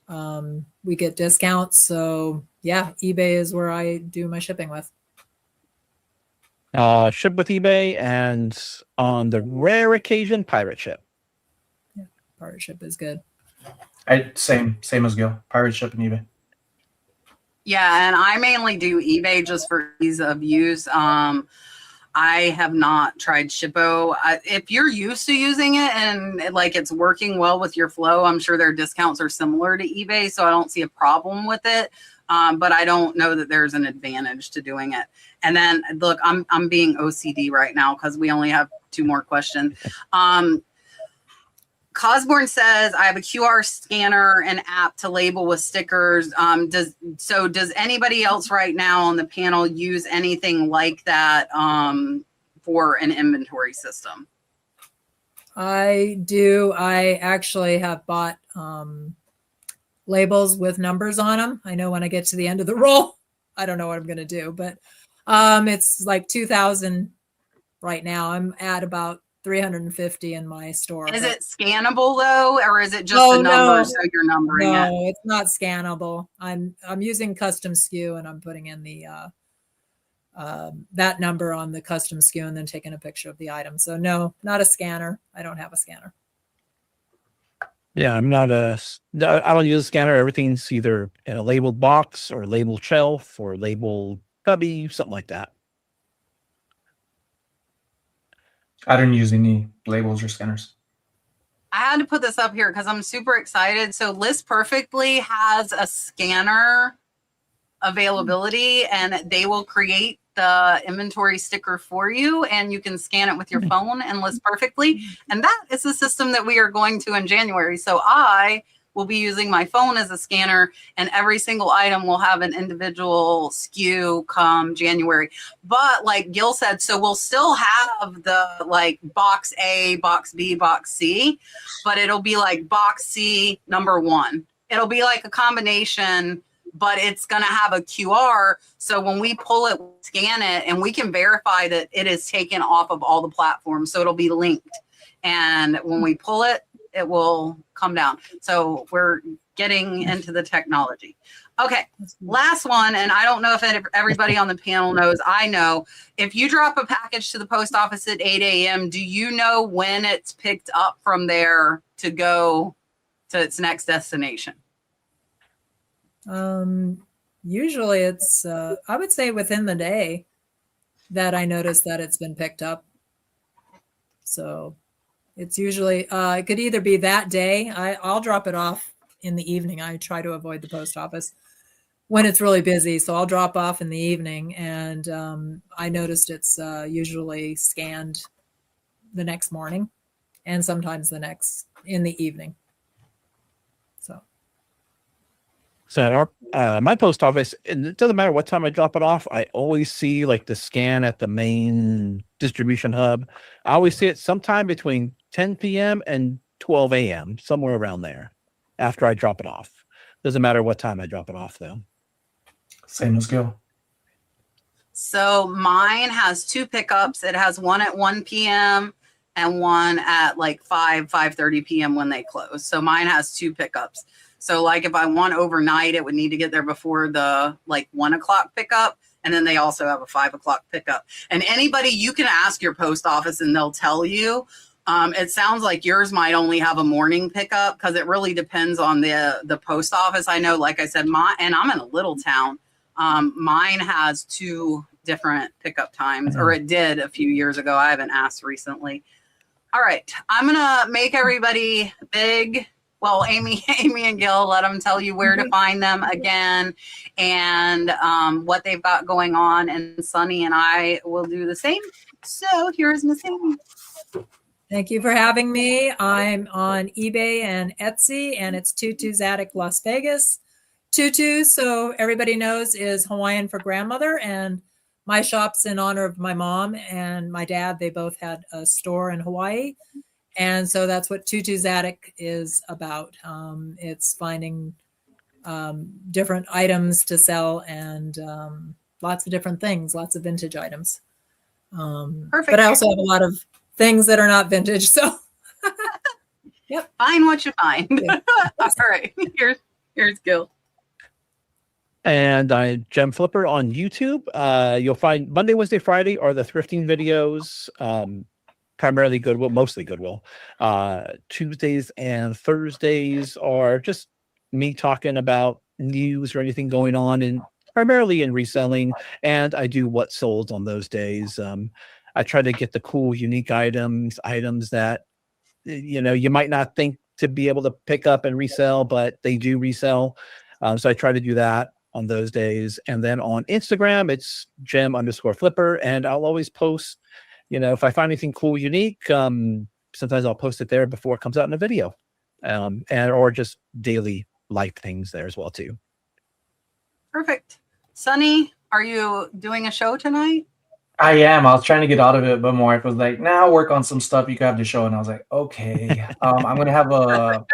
We get discounts, so yeah, eBay is where I do my shipping with. Ship with eBay, and on the rare occasion, pirate ship. Yeah, pirate ship is good. Same as Gil. Pirate ship and eBay. Yeah, and I mainly do eBay just for ease of use. I have not tried Shippo. If you're used to using it and like it's working well with your flow, I'm sure their discounts are similar to eBay, so I don't see a problem with it. But I don't know that there's an advantage to doing it. And then look, I'm being OCD right now because we only have 2 more questions. Cosborn says, I have a QR scanner and app to label with stickers. Does anybody else right now on the panel use anything like that for an inventory system? I do. I actually have bought labels with numbers on them. I know when I get to the end of the roll, I don't know what I'm going to do, but it's like 2,000 right now. I'm at about 350 in my store. Is it scannable though, or is it just the numbers so you're numbering it? No, it's not scannable. I'm using custom SKU and I'm putting in the that number on the custom SKU and then taking a picture of the item. So no, not a scanner. I don't have a scanner. Yeah, I don't use a scanner. Everything's either in a labeled box or labeled shelf or labeled cubby, something like that. I don't use any labels or scanners. I had to put this up here because I'm super excited. So List Perfectly has a scanner availability and they will create the inventory sticker for you and you can scan it with your phone and List Perfectly. And that is the system that we are going to in January. So I will be using my phone as a scanner and every single item will have an individual SKU come January. But like Gil said, so we'll still have the like box A, box B, box C, but it'll be like box C number 1. It'll be like a combination, but it's going to have a QR. So when we pull it, scan it, and we can verify that it is taken off of all the platforms. So it'll be linked. And when we pull it, it will come down. So we're getting into the technology. Okay, last one. And I don't know if everybody on the panel knows. I know if you drop a package to the post office at 8 a.m., do you know when it's picked up from there to go to its next destination? Usually it's, I would say within the day that I notice that it's been picked up. So it's usually, it could either be that day. I'll drop it off in the evening. I try to avoid the post office when it's really busy. So I'll drop off in the evening and I noticed it's usually scanned the next morning and sometimes in the evening. So at my post office, and it doesn't matter what time I drop it off, I always see like the scan at the main distribution hub. I always see it sometime between 10 p.m. and 12 a.m., somewhere around there after I drop it off. Doesn't matter what time I drop it off, though. Same as Gil. So mine has 2 pickups. It has one at 1 p.m. and one at like 5:30 p.m. when they close. So mine has 2 pickups. So like if I want overnight, it would need to get there before the like 1 o'clock pickup. And then they also have a 5 o'clock pickup. And anybody, you can ask your post office and they'll tell you. It sounds like yours might only have a morning pickup because it really depends on the post office. I know, like I said, and I'm in a little town. Mine has 2 different pickup times, or it did a few years ago. I haven't asked recently. All right. I'm going to make everybody big. Well, Amy and Gil, let them tell you where to find them again and what they've got going on. And Sonny and I will do the same. So here's Miss Amy. Thank you for having me. I'm on eBay and Etsy, and it's Tutus Attic Las Vegas. Tutus, so everybody knows, is Hawaiian for grandmother, and my shop's in honor of my mom and my dad. They both had a store in Hawaii. And so that's what Tutus Attic is about. It's finding different items to sell and lots of different things, lots of vintage items. Perfect. But I also have a lot of things that are not vintage. So, yep. Find what you find. Yeah. All right. Here's Gil. And I'm Gem Flipper on YouTube. You'll find Monday, Wednesday, Friday are the thrifting videos. primarily Goodwill, mostly Goodwill. Tuesdays and Thursdays are just me talking about news or anything going on, and primarily in reselling. And I do what sold on those days. I try to get the cool, unique items that you might not think to be able to pick up and resell, but they do resell. So I try to do that on those days. And then on Instagram, it's Gem_Flipper, and I'll always post. If I find anything cool, unique, sometimes I'll post it there before it comes out in a video, or just daily life things there as well too. Perfect. Sonny, are you doing a show tonight? I am. I was trying to get out of it, but my wife was like, "Now work on some stuff. You can have the show." And I was like, "Okay." I'm gonna have a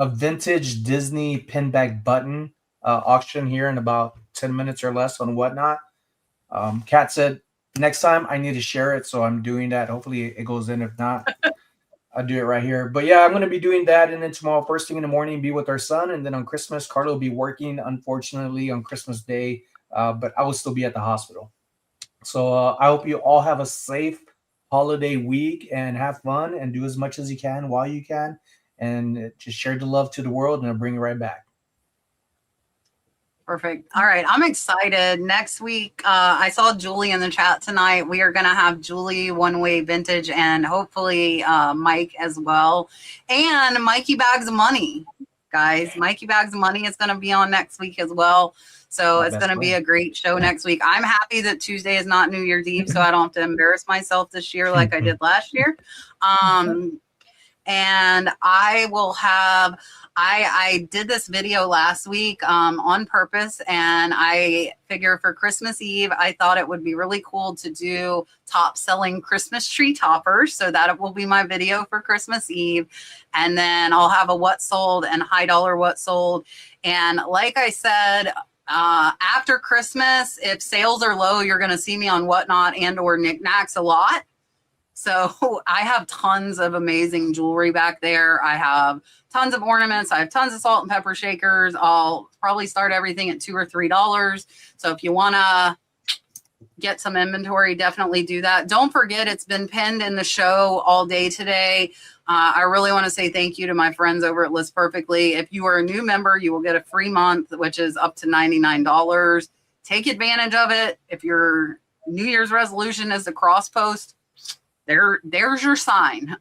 vintage Disney pinback button auction here in about 10 minutes or less on Whatnot. Kat said next time I need to share it, so I'm doing that. Hopefully it goes in. If not, I'll do it right here. But yeah, I'm gonna be doing that, and then tomorrow, first thing in the morning, be with our son, and then on Christmas, Carla will be working, unfortunately, on Christmas Day, but I will still be at the hospital. So I hope you all have a safe holiday week and have fun and do as much as you can while you can, and just share the love to the world, and I'll bring it right back. Perfect. All right. I'm excited. Next week, I saw Julie in the chat tonight. We are going to have Julie, One Way Vintage, and hopefully Mike as well. And Mikey Bags of Money, guys. Mikey Bags of Money is going to be on next week as well. So it's going to be a great show next week. I'm happy that Tuesday is not New Year's Eve, so I don't have to embarrass myself this year like I did last year. And I will have, I did this video last week on purpose, and I figure for Christmas Eve, I thought it would be really cool to do top selling Christmas tree toppers. So that will be my video for Christmas Eve. And then I'll have a what sold and high dollar what sold. And like I said, after Christmas, if sales are low, you're going to see me on Whatnot and or Knickknacks a lot. So I have tons of amazing jewelry back there. I have tons of ornaments. I have tons of salt and pepper shakers. I'll probably start everything at $2 or $3. So if you want to get some inventory, definitely do that. Don't forget, it's been pinned in the show all day today. I really want to say thank you to my friends over at List Perfectly. If you are a new member, you will get a free month, which is up to $99. Take advantage of it. If your New Year's resolution is to cross post, there's your sign.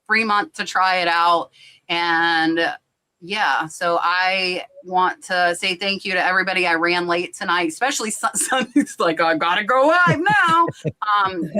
Free month to try it out. And yeah, so I want to say thank you to everybody. I ran late tonight, especially Sonny's like, I gotta go live now.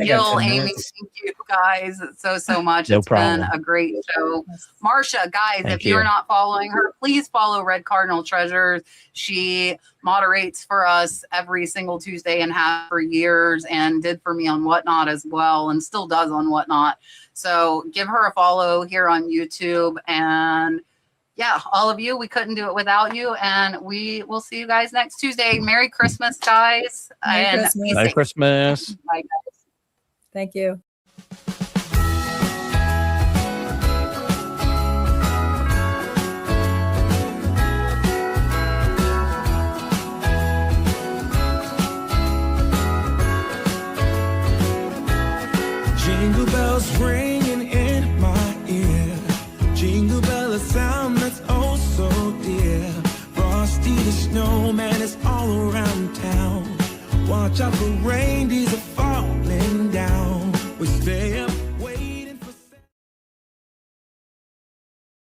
Gil, Amy, thank you guys so much. No it's problem. been a great show. Marsha, guys, Thank if you're you. not following her, please follow Red Cardinal Treasures. She moderates for us every single Tuesday and has for years, and did for me on Whatnot as well, and still does on Whatnot. So give her a follow here on YouTube. And yeah, all of you, we couldn't do it without you. And we will see you guys next Tuesday. Merry Christmas, guys. Merry And Christmas. be Merry safe. Christmas. Bye, guys. Thank you. Jingle bells ringing in my ear. Jingle bell, a sound that's oh so dear. Frosty the snowman is all around town. Watch out for reindeers are falling down. We stay up